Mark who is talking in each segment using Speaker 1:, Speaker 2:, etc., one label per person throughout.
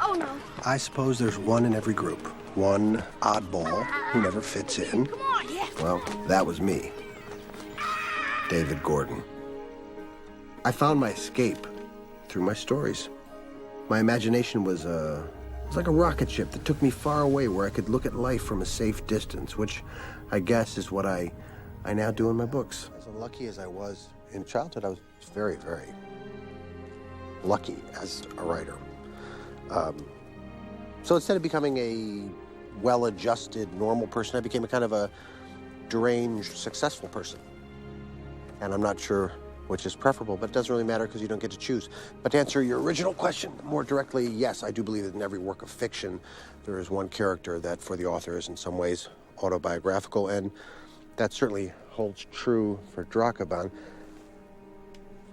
Speaker 1: Oh, no.
Speaker 2: I suppose there's one in every group. One oddball who never fits in.
Speaker 1: Come on, yeah.
Speaker 2: Well, that was me. David Gordon. I found my escape through my stories. My imagination was like a rocket ship that took me far away where I could look at life from a safe distance, which I guess is what I now do in my books. As unlucky as I was in childhood, I was very, very lucky as a writer. So instead of becoming a well-adjusted, normal person, I became a kind of a deranged, successful person. And I'm not sure which is preferable, but it doesn't really matter because you don't get to choose. But to answer your original question more directly, yes, I do believe that in every work of fiction, there is one character that for the author is in some ways autobiographical, and that certainly holds true for Drakaban.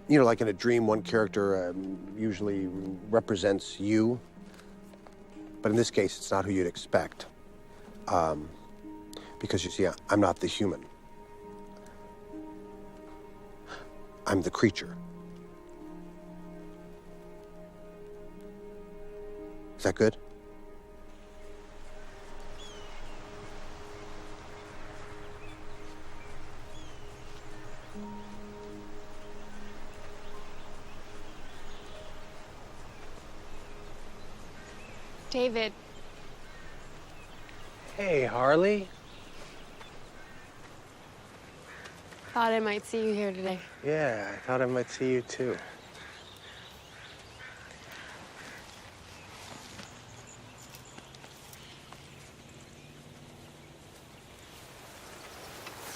Speaker 2: You know, like in a dream, one character usually represents you, but in this case, it's not who you'd expect. Because you see, I'm not the human. I'm the creature. Is that good?
Speaker 3: David.
Speaker 2: Hey, Harley.
Speaker 3: Thought I might see you here today.
Speaker 2: Yeah, I thought I might see you too.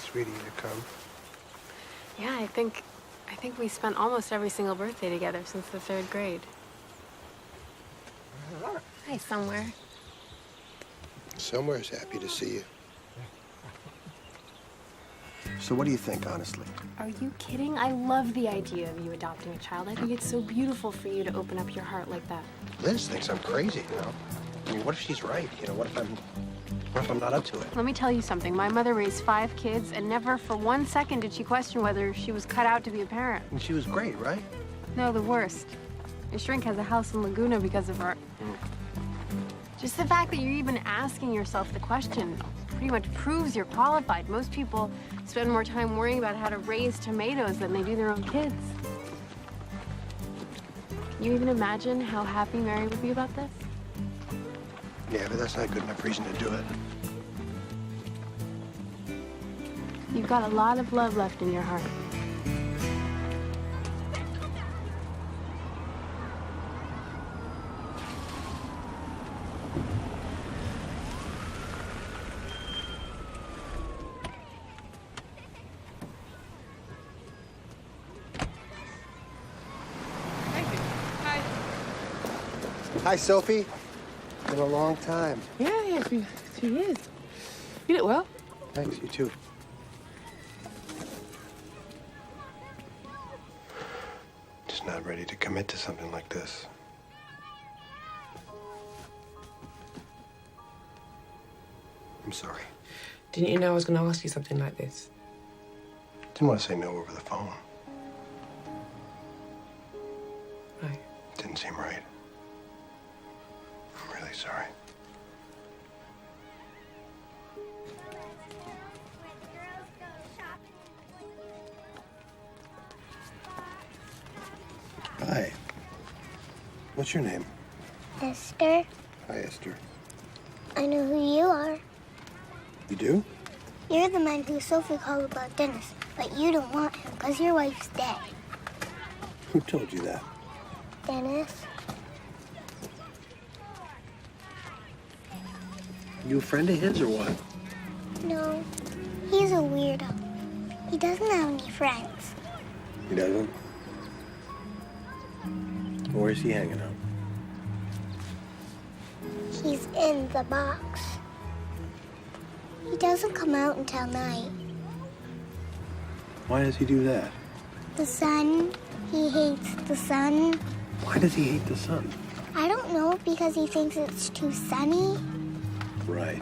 Speaker 2: Sweet of you to come.
Speaker 3: Yeah, I think we spent almost every single birthday together since the 3rd grade. Hi, Somewhere.
Speaker 2: Somewhere's happy to see you. So what do you think, honestly?
Speaker 3: Are you kidding? I love the idea of you adopting a child. I think it's so beautiful for you to open up your heart like that.
Speaker 2: Liz thinks I'm crazy, you know? I mean, what if she's right? You know, what if I'm not up to it?
Speaker 3: Let me tell you something. My mother raised 5 kids, and never for 1 second did she question whether she was cut out to be a parent.
Speaker 2: And she was great, right?
Speaker 3: No, the worst. Your shrink has a house in Laguna because of her. Just the fact that you're even asking yourself the question pretty much proves you're qualified. Most people spend more time worrying about how to raise tomatoes than they do their own kids. Can you even imagine how happy Mary would be about this?
Speaker 2: Yeah, but that's not good enough reason to do it.
Speaker 3: You've got a lot of love left in your heart.
Speaker 2: Hi, Sophie. Been a long time.
Speaker 4: Yeah, it's been 2 years. You did well.
Speaker 2: Thanks, you too. Just not ready to commit to something like this. I'm sorry.
Speaker 4: Didn't you know I was going to ask you something like this?
Speaker 2: Didn't want to say no over the phone.
Speaker 4: Right.
Speaker 2: Didn't seem right. I'm really sorry. Hi. What's your name?
Speaker 1: Esther,
Speaker 2: Hi, Esther.
Speaker 1: I know who you are.
Speaker 2: You do?
Speaker 1: You're the man who Sophie called about Dennis, but you don't want him because your wife's dead.
Speaker 2: Who told you that?
Speaker 1: Dennis,
Speaker 2: You a friend of his or what?
Speaker 1: no, he's a weirdo. He doesn't have any friends.
Speaker 2: He doesn't? Where's he hanging out?
Speaker 1: He's in the box. He doesn't come out until night.
Speaker 2: Why does he do that?
Speaker 1: The sun, he hates the sun.
Speaker 2: Why does he hate the sun?
Speaker 1: I don't know, because he thinks it's too sunny.
Speaker 2: Right.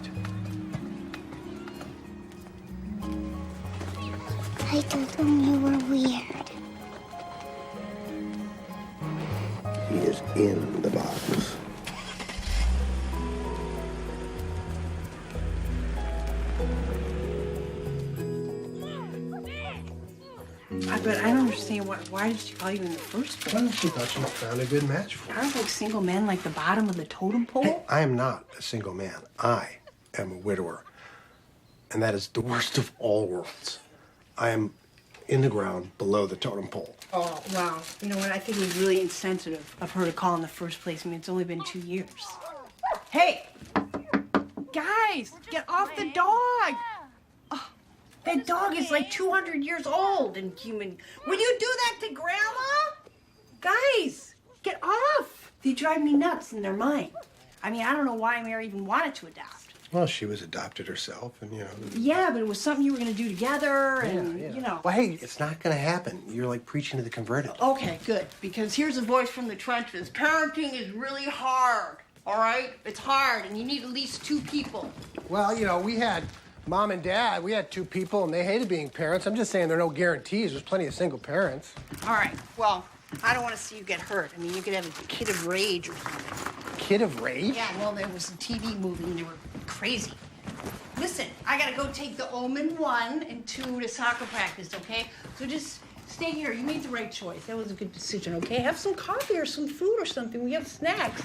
Speaker 1: I told him you were weird.
Speaker 2: He is in the box.
Speaker 5: but I don't understand why did she call you in the first place?
Speaker 2: Well, she thought she found a good match for you.
Speaker 5: Aren't like single men like the bottom of the totem pole?
Speaker 2: Hey, I am not a single man. I am a widower. And that is the worst of all worlds. I am in the ground below the totem pole.
Speaker 5: Oh, wow. You know what? I think it was really insensitive of her to call in the first place. I mean, it's only been 2 years. Hey! Guys, get off the dog! Oh, that dog is like 200 years old and human. Will you do that to Grandma? Guys, get off! They drive me nuts and they're mine. I mean, I don't know why Mary even wanted to adopt.
Speaker 2: Well, she was adopted herself, and, you know...
Speaker 5: Yeah, but it was something you were going to do together, and, you know...
Speaker 2: Well, hey, it's not going to happen. You're, like, preaching to the converted.
Speaker 5: Okay, good, because here's a voice from the trenches. Parenting is really hard, all right? It's hard, and you need at least 2 people.
Speaker 2: Well, you know, we had Mom and Dad. We had 2 people, and they hated being parents. I'm just saying there are no guarantees. There's plenty of single parents.
Speaker 5: All right, well, I don't want to see you get hurt. I mean, you could have a kid of rage or something.
Speaker 2: Kid of rage?
Speaker 5: Yeah, well, there was a TV movie, and they were crazy. Listen, I gotta go take the Omen 1 and 2 to soccer practice, okay? So just stay here. You made the right choice. That was a good decision, okay? Have some coffee or some food or something. We have snacks.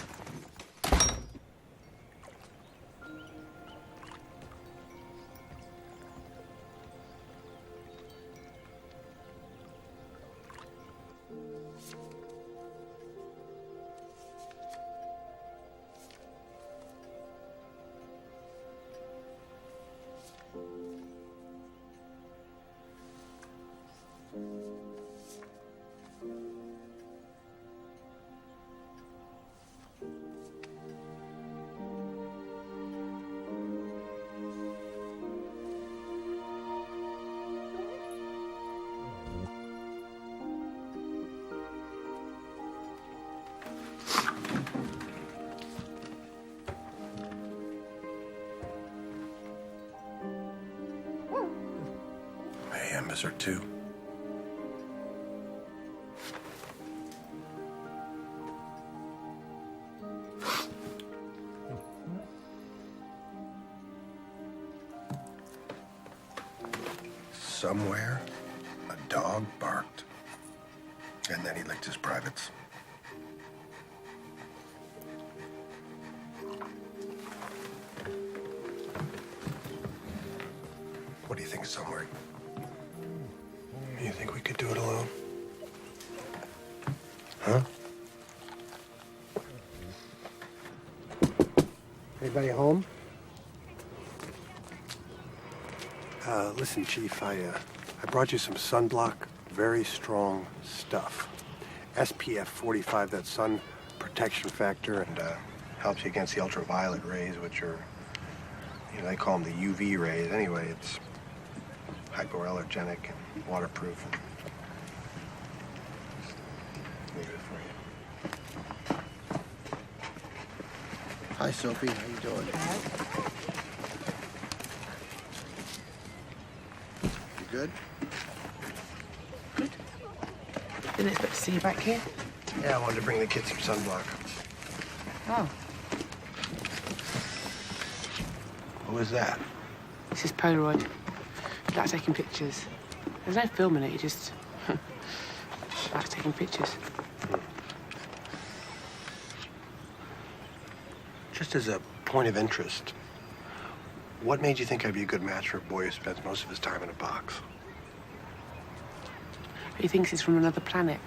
Speaker 2: I miss her, too. Somewhere, a dog barked, and then he licked his privates. What do you think, somewhere? You think we could do it alone? Huh? Anybody home? Listen, Chief, I brought you some sunblock, very strong stuff. SPF 45, that sun protection factor, and helps you against the ultraviolet rays, which are, you know, they call them the UV rays. Anyway, it's hypoallergenic and waterproof. Leave it for you. Hi, Sophie. How you doing? You good?
Speaker 4: Good. Didn't expect to see you back here.
Speaker 2: Yeah, I wanted to bring the kids some sunblock.
Speaker 4: Oh.
Speaker 2: What was that?
Speaker 4: This is Polaroid. He likes taking pictures. There's no film in it, he just likes taking pictures.
Speaker 2: Just as a point of interest, what made you think I'd be a good match for a boy who spends most of his time in a box?
Speaker 4: He thinks he's from another planet.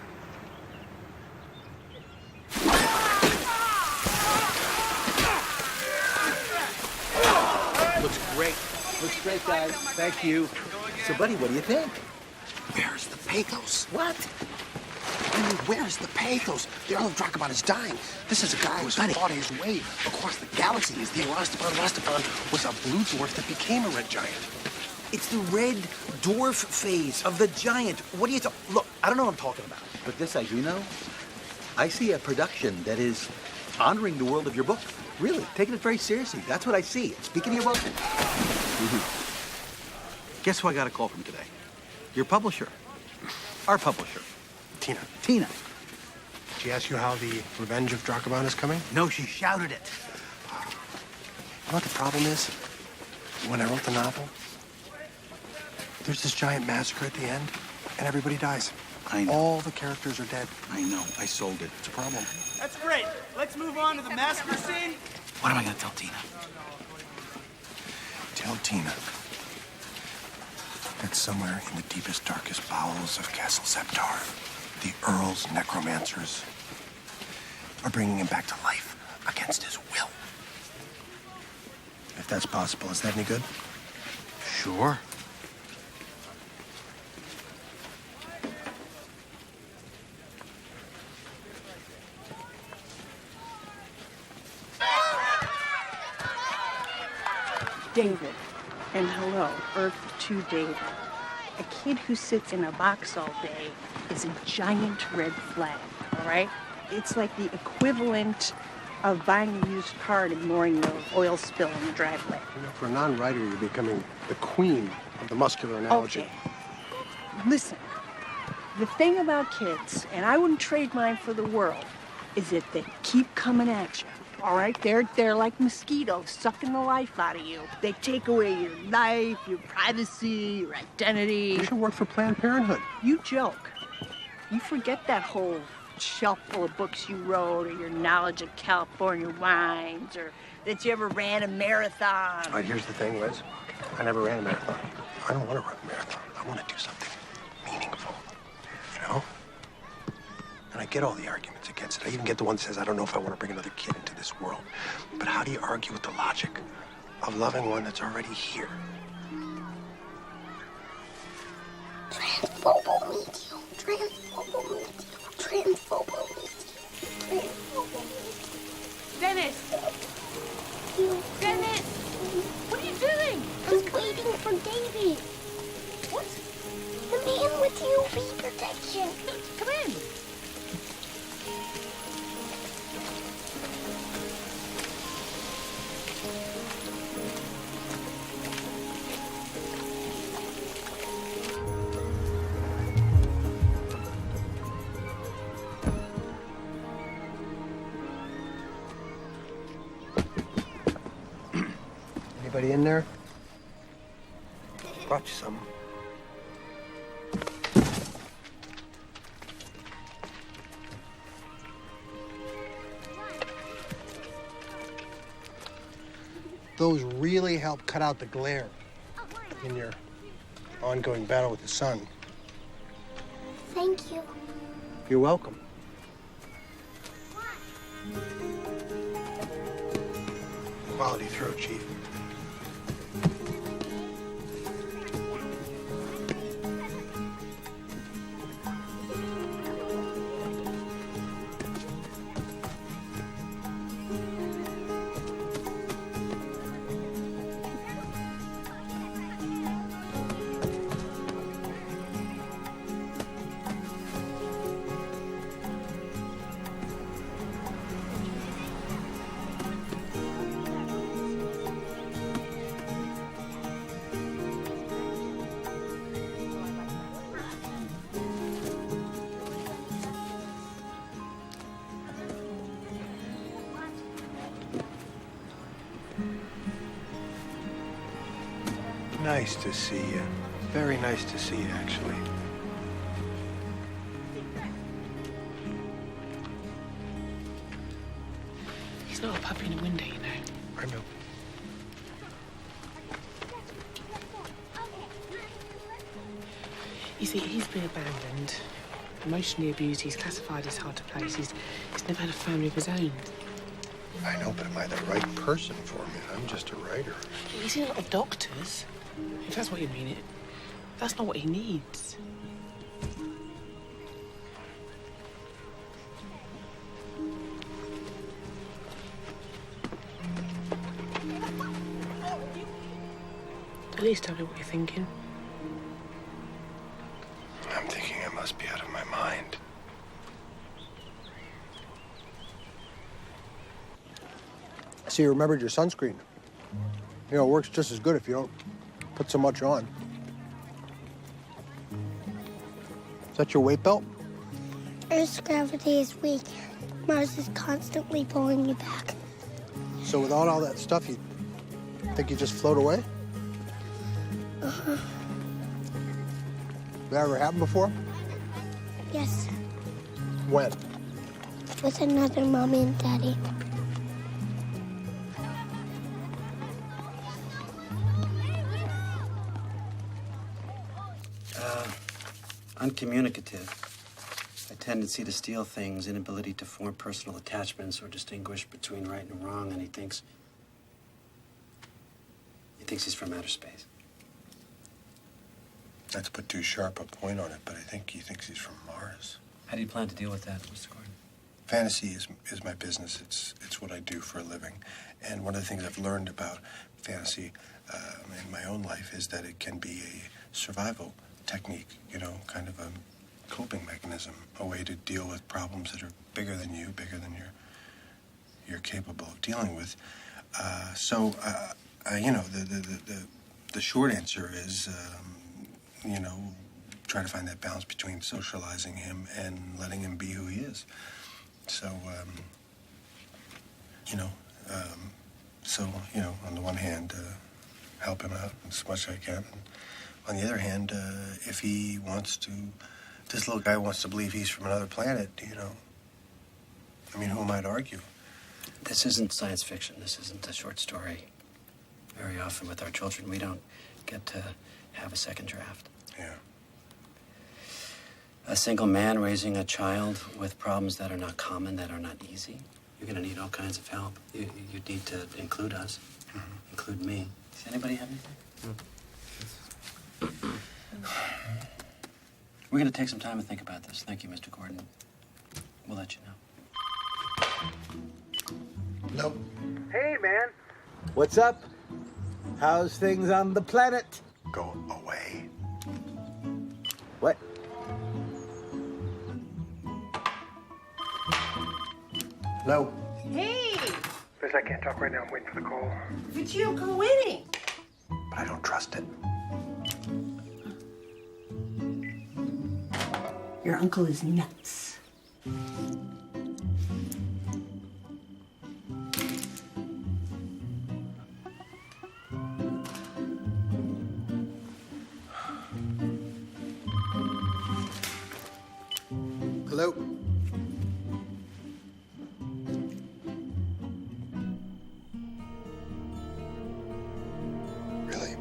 Speaker 6: Looks great. Looks great, guys. Thank you. So, buddy, what do you think?
Speaker 2: Where's the pathos?
Speaker 6: What?
Speaker 2: I mean, where's the pathos? The Earl of Dracobon is dying. This is a guy who's fought his way across the galaxy. The Rastafan was a blue dwarf that became a red giant.
Speaker 6: It's the red dwarf phase of the giant. What are you talking? Look, I don't know what I'm talking about. But this I do know. I see a production that is honoring the world of your book. Really, taking it very seriously. That's what I see. Speaking of your book. Guess who I got a call from today? Your publisher. Our publisher.
Speaker 2: Tina.
Speaker 6: Tina.
Speaker 2: Did she ask you how the Revenge of Dracobon is coming?
Speaker 6: No, she shouted it.
Speaker 2: You know what the problem is? When I wrote the novel, there's this giant massacre at the end,
Speaker 7: And everybody dies.
Speaker 6: I know.
Speaker 7: All the characters are dead.
Speaker 6: I know. I sold it. It's a problem.
Speaker 8: That's great. Let's move on to the massacre scene.
Speaker 6: What am I going to tell Tina?
Speaker 7: Tell Tina that somewhere in the deepest, darkest bowels of Castle Septar, the Earl's necromancers are bringing him back to life against his will. If that's possible, is that any good?
Speaker 6: Sure.
Speaker 5: David. And hello, Earth to David. A kid who sits in a box all day is a giant red flag, all right? It's like the equivalent of buying a used car and ignoring the oil spill in the driveway.
Speaker 7: You know, for a non-writer, you're becoming the queen of the muscular analogy.
Speaker 5: Okay. Listen, the thing about kids, and I wouldn't trade mine for the world, is that they keep coming at you. All right, they're like mosquitoes sucking the life out of you. They take away your life, your privacy, your identity.
Speaker 7: You should work for Planned Parenthood.
Speaker 5: You joke. You forget that whole shelf full of books you wrote, or your knowledge of California wines, or that you ever ran a marathon.
Speaker 7: All right, here's the thing, Liz. I never ran a marathon. I don't want to run a marathon. I want to do something meaningful, you know? And I get all the arguments against it. I even get the one that says, I don't know if I want to bring another kid into this world. But how do you argue with the logic of loving one that's already here?
Speaker 1: Transphobomedium. Transphobomedium. Transphobomedium.
Speaker 3: Dennis! Dennis! What are you doing?
Speaker 1: I'm waiting for David.
Speaker 3: What?
Speaker 1: The man with UV protection.
Speaker 3: Come in.
Speaker 7: Anybody in there? Brought you some. Those really help cut out the glare in your ongoing battle with the sun.
Speaker 1: Thank you.
Speaker 7: You're welcome. Quality throw, Chief. Nice to see you. Very nice to see you, actually.
Speaker 4: He's not a puppy in a window, you know.
Speaker 7: I know.
Speaker 4: You see, he's been abandoned, emotionally abused, he's classified as hard to place, he's never had a family of his own.
Speaker 7: I know, but am I the right person for him? I'm just a writer.
Speaker 4: He's seen a lot of doctors, if that's what you mean. That's not what he needs. At least tell me what you're thinking.
Speaker 7: I'm thinking I must be out of my mind. See, you remembered your sunscreen. You know, it works just as good if you don't put so much on. Is that your weight belt?
Speaker 1: Earth's gravity is weak. Mars is constantly pulling you back.
Speaker 7: So without all that stuff, you think you just float away?
Speaker 1: Uh-huh.
Speaker 7: That ever happened before?
Speaker 1: Yes,
Speaker 7: When?
Speaker 1: with another mommy and daddy.
Speaker 9: Uncommunicative. A tendency to steal things, inability to form personal attachments or distinguish between right and wrong, and he thinks he's from outer space.
Speaker 7: Not to put too sharp a point on it, but I think he thinks he's from Mars.
Speaker 9: How do you plan to deal with that, Mr. Gordon?
Speaker 7: Fantasy is my business. It's what I do for a living. And one of the things I've learned about fantasy in my own life is that it can be a survival technique, you know, kind of a coping mechanism, a way to deal with problems that are bigger than you, bigger than you're capable of dealing with. You know, the short answer is, you know, try to find that balance between socializing him and letting him be who he is. So, you know, on the one hand, help him out as much as I can. And on the other hand, if he wants to, this little guy wants to believe he's from another planet, you know, I mean, who am I to argue?
Speaker 9: This isn't science fiction. This isn't a short story. Very often with our children, we don't get to have a second draft.
Speaker 7: Yeah.
Speaker 9: A single man raising a child with problems that are not common, that are not easy. You're going to need all kinds of help. You need to include us, include me. Does anybody have anything? We're going to take some time to think about this. Thank you, Mr. Gordon. We'll let you know.
Speaker 7: Nope.
Speaker 10: Hey, man. What's up? How's things on the planet?
Speaker 7: Go away.
Speaker 10: What?
Speaker 7: No.
Speaker 5: Hey,
Speaker 7: Liz, I can't talk right now. I'm waiting for the call.
Speaker 5: Vecchio, go winning.
Speaker 7: But I don't trust it.
Speaker 5: Your uncle is nuts.
Speaker 7: Hello? Really?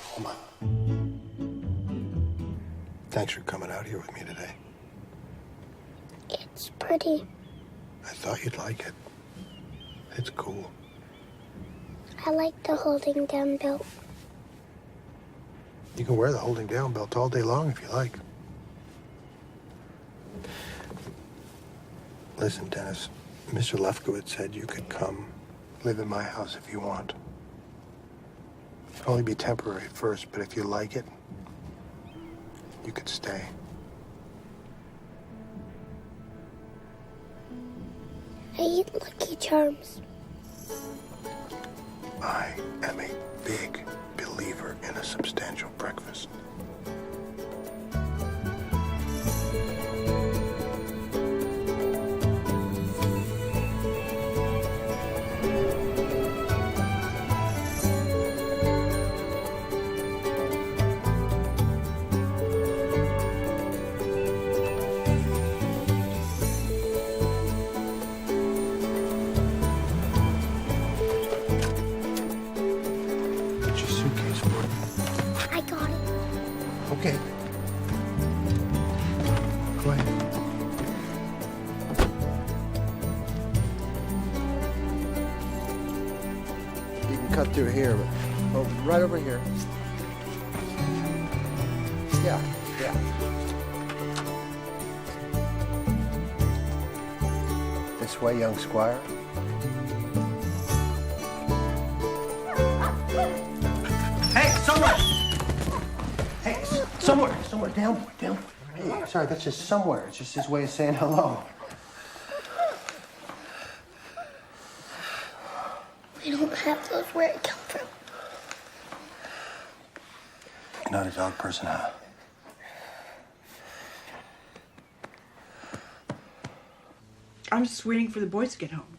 Speaker 7: Hold on. Thanks for coming out here with me today.
Speaker 1: It's pretty.
Speaker 7: I thought you'd like it. It's cool.
Speaker 1: I like the holding down belt.
Speaker 7: You can wear the holding down belt all day long if you like. Listen, Dennis, Mr. Lefkowitz said you could come live in my house if you want. It'll only be temporary at first, but if you like it, you could stay.
Speaker 1: I eat Lucky Charms.
Speaker 7: I am a big believer in a substantial breakfast. Get your suitcase for it.
Speaker 1: I got it.
Speaker 7: Okay. Go ahead. You can cut through here, but right over here. Yeah. This way, young squire.
Speaker 6: Hey, somewhere! Hey, somewhere, down, boy.
Speaker 7: Hey, sorry, that's just somewhere. It's just his way of saying hello.
Speaker 1: We don't have those where it come from.
Speaker 7: You're not a dog person, huh?
Speaker 5: I'm just waiting for the boys to get home.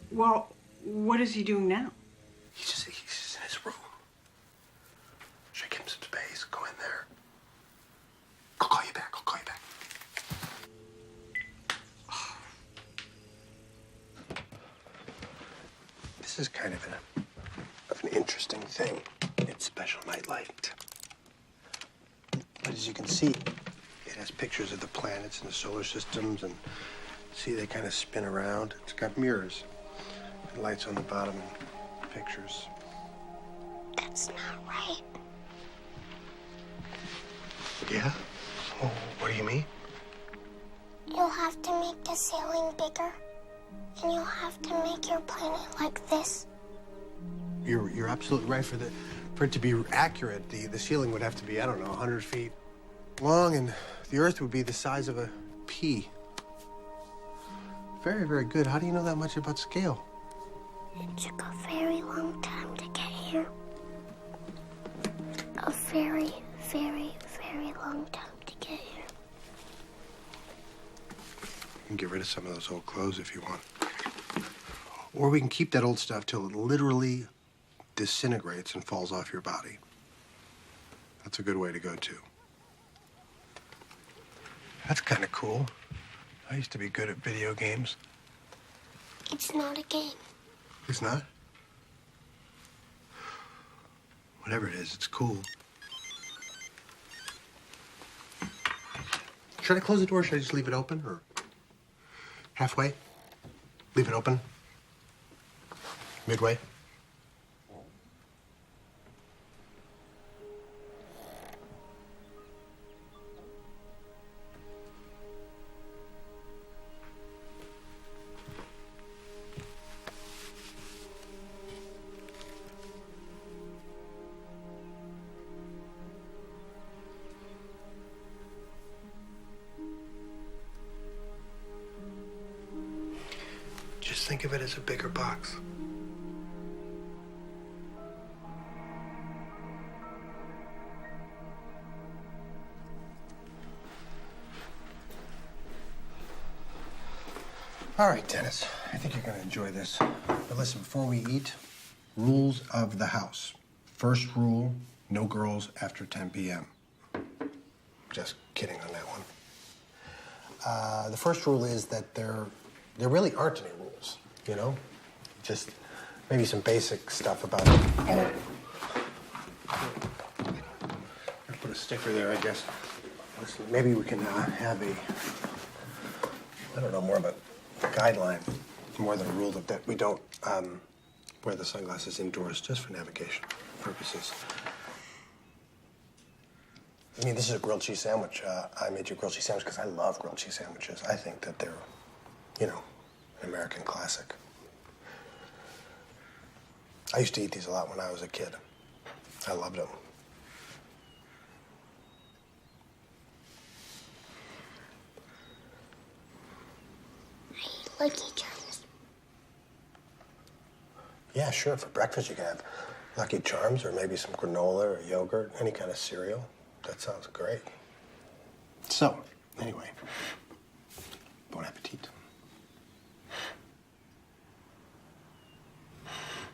Speaker 5: Well, what is he doing now?
Speaker 7: He's just in his room. Should I give him some space? Go in there. I'll call you back. This is kind of an interesting thing. It's special nightlight. But as you can see, it has pictures of the planets and the solar systems, and see, they kind of spin around. It's got mirrors and lights on the bottom and pictures.
Speaker 1: That's not right.
Speaker 7: Yeah? Oh, what do you mean?
Speaker 1: You'll have to make the ceiling bigger, and you'll have to make your planet like this.
Speaker 7: You're absolutely right. For it to be accurate, the ceiling would have to be, I don't know, 100 feet long, and the Earth would be the size of a pea. Very, very good. How do you know that much about scale?
Speaker 1: It took a very long time to get here. A very, very, very long time to get here.
Speaker 7: You can get rid of some of those old clothes if you want. Or we can keep that old stuff till it literally disintegrates and falls off your body. That's a good way to go, too. That's kind of cool. I used to be good at video games.
Speaker 1: It's not a game.
Speaker 7: It's not? Whatever it is, it's cool. Should I close the door or should I just leave it open? Or halfway? Leave it open? Midway? Just think of it as a bigger box. All right, Dennis, I think you're going to enjoy this. But listen, before we eat, rules of the house. First rule, no girls after 10 p.m. Just kidding on that one. The first rule is that there really aren't any rules, you know? Just maybe some basic stuff about it. Oh. I'll put a sticker there, I guess. Listen, maybe we can have I don't know, more of a guideline, more than a rule that we don't wear the sunglasses indoors just for navigation purposes. I mean, this is a grilled cheese sandwich. I made you a grilled cheese sandwich because I love grilled cheese sandwiches. I think that they're, you know, an American classic. I used to eat these a lot when I was a kid. I loved them.
Speaker 1: I eat Lucky Charms.
Speaker 7: Yeah, sure. For breakfast, you can have Lucky Charms or maybe some granola or yogurt, any kind of cereal. That sounds great. So, anyway, bon appetit.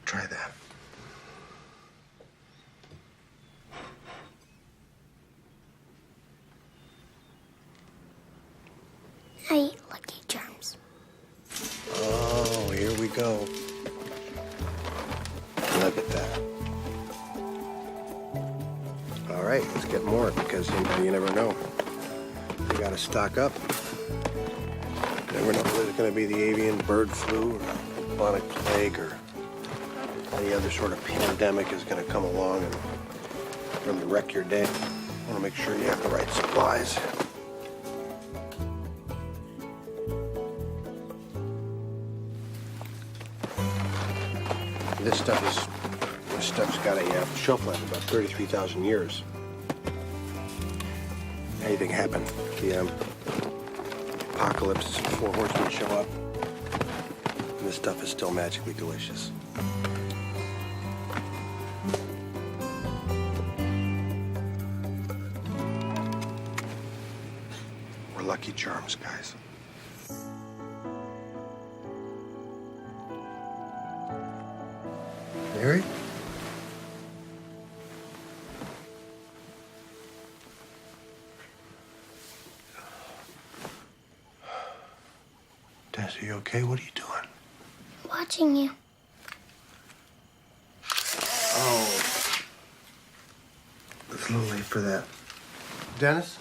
Speaker 7: Try that.
Speaker 1: I eat Lucky Charms.
Speaker 7: Oh, here we go. Look at that. All right, let's get more because you never know. You gotta stock up. You never know if there's gonna be the avian bird flu or bubonic plague or any other sort of pandemic is gonna come along and really wreck your day. You wanna make sure you have the right supplies. This stuff's got a shelf life of about 33,000 years. Anything happen? The apocalypse, 4 horsemen show up, and this stuff is still magically delicious. We're Lucky Charms, guys. Harry? Dennis, are you okay? What are you doing?
Speaker 1: Watching you.
Speaker 7: Oh. It's a little late for that. Dennis?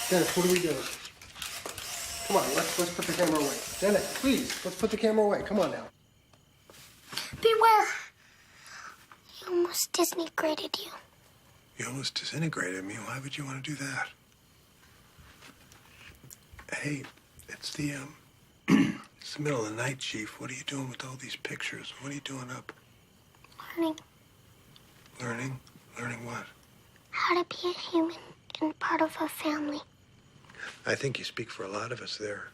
Speaker 7: Dennis, what are we doing? Come on, let's put the camera away. Dennis, please, let's put the camera away. Come on now.
Speaker 1: Beware. He almost Disney graded you.
Speaker 7: You almost disintegrated me. Why would you want to do that? Hey, it's the it's the middle of the night, Chief. What are you doing with all these pictures? What are you doing up?
Speaker 1: Learning
Speaker 7: Learning? Learning what?
Speaker 1: how to be a human and part of a family.
Speaker 7: I think you speak for a lot of us there.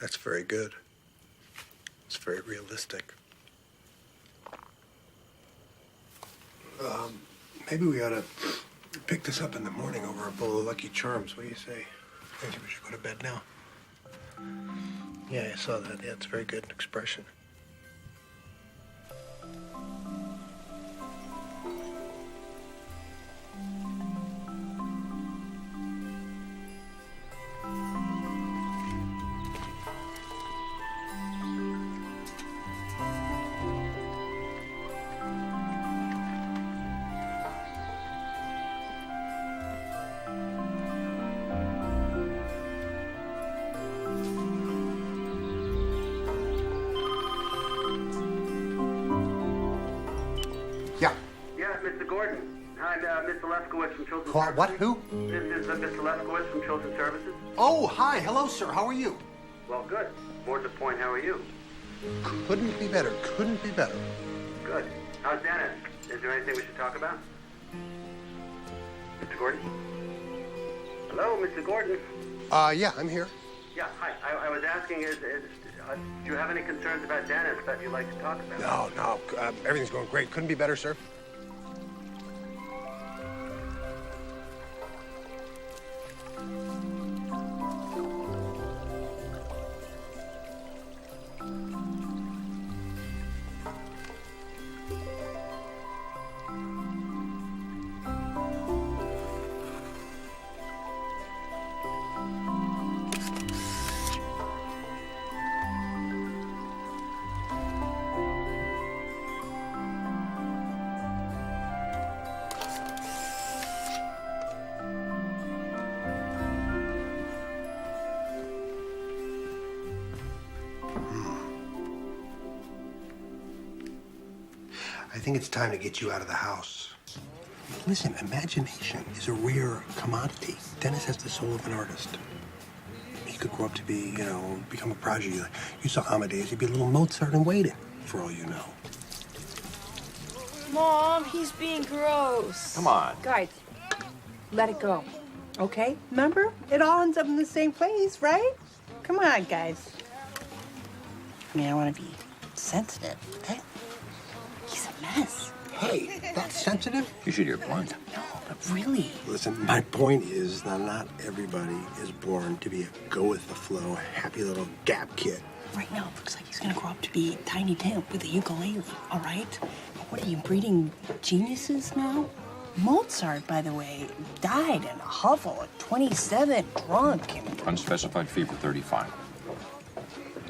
Speaker 7: That's very good. It's very realistic. Maybe we ought to pick this up in the morning over a bowl of Lucky Charms. What do you say? I think we should go to bed now. Yeah, I saw that. Yeah, it's a very good expression. Yeah.
Speaker 11: Yeah, Mr. Gordon. Hi, Mr. Lefkowitz from Children's
Speaker 2: What?
Speaker 11: Services.
Speaker 2: Who?
Speaker 11: This is Mr. Lefkowitz from Children's Services.
Speaker 2: Oh, hi. Hello, sir. How are you?
Speaker 11: Well, good. More to the point, how are you?
Speaker 2: Couldn't be better. Couldn't be better.
Speaker 11: Good. How's Dennis? Is there anything we should talk about? Mr. Gordon? Hello, Mr. Gordon.
Speaker 2: Yeah, I'm here.
Speaker 11: Yeah, hi. I was asking, do you have any concerns about Dennis that you'd like to talk about?
Speaker 2: No. Everything's going great. Couldn't be better, sir. I think it's time to get you out of the house. Listen, imagination is a rare commodity. Dennis has the soul of an artist. He could grow up to be, become a prodigy. You saw Amadeus, he'd be a little Mozart in waiting, for all you know.
Speaker 5: Mom, he's being gross.
Speaker 6: Come on.
Speaker 5: Guys, let it go. Okay? Remember? It all ends up in the same place, right? Come on, guys. I mean, I want to be sensitive, okay? He's a mess.
Speaker 2: Hey, that's sensitive?
Speaker 6: You should hear blunt.
Speaker 5: No, but really.
Speaker 2: Listen, my point is that not everybody is born to be a go-with-the-flow, happy little gap kid.
Speaker 5: Right now, it looks like he's gonna grow up to be Tiny Tim with a ukulele, all right? What are you, breeding geniuses now? Mozart, by the way, died in a hovel at 27, drunk, and
Speaker 12: Unspecified fever 35.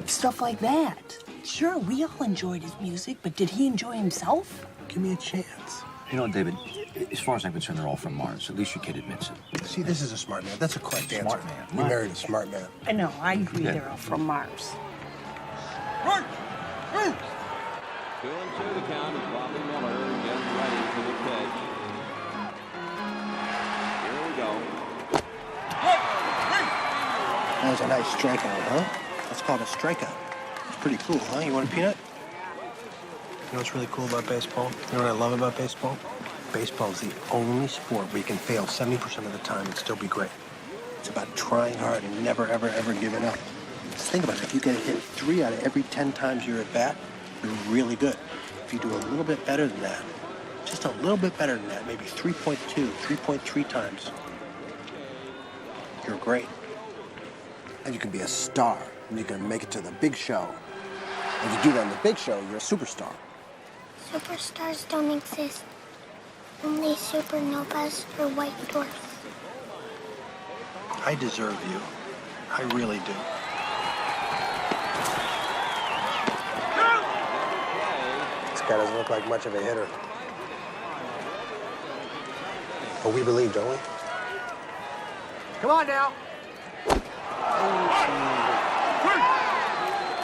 Speaker 5: stuff like that. Sure, we all enjoyed his music, but did he enjoy himself?
Speaker 2: Give me a chance.
Speaker 12: You know, David, as far as I'm concerned, they're all from Mars. At least your kid admits it.
Speaker 2: See, this is a smart man. That's a correct answer.
Speaker 12: Smart man.
Speaker 2: You married a smart man.
Speaker 5: I know, I agree they're all from Mars.
Speaker 12: Run!
Speaker 13: 2-2 the count as Bobby Miller gets ready for the pitch. Here we go.
Speaker 2: That was a nice strikeout, huh? That's called a strikeout. It's pretty cool, huh? You want a peanut? You know what's really cool about baseball? You know what I love about baseball? Baseball is the only sport where you can fail 70% of the time and still be great. It's about trying hard and never, ever, ever giving up. Just think about it. If you get a hit 3 out of every 10 times you're at bat, you're really good. If you do a little bit better than that,
Speaker 7: Just a little bit better than that, maybe 3.2, 3.3 times. You're great. And you can be a star, and you can make it to the big show. If you do that in the big show, you're a superstar.
Speaker 1: Superstars don't exist. Only supernovas or white dwarfs.
Speaker 7: I deserve you. I really do. This guy doesn't look like much of a hitter. But we believe, don't we? Come on now.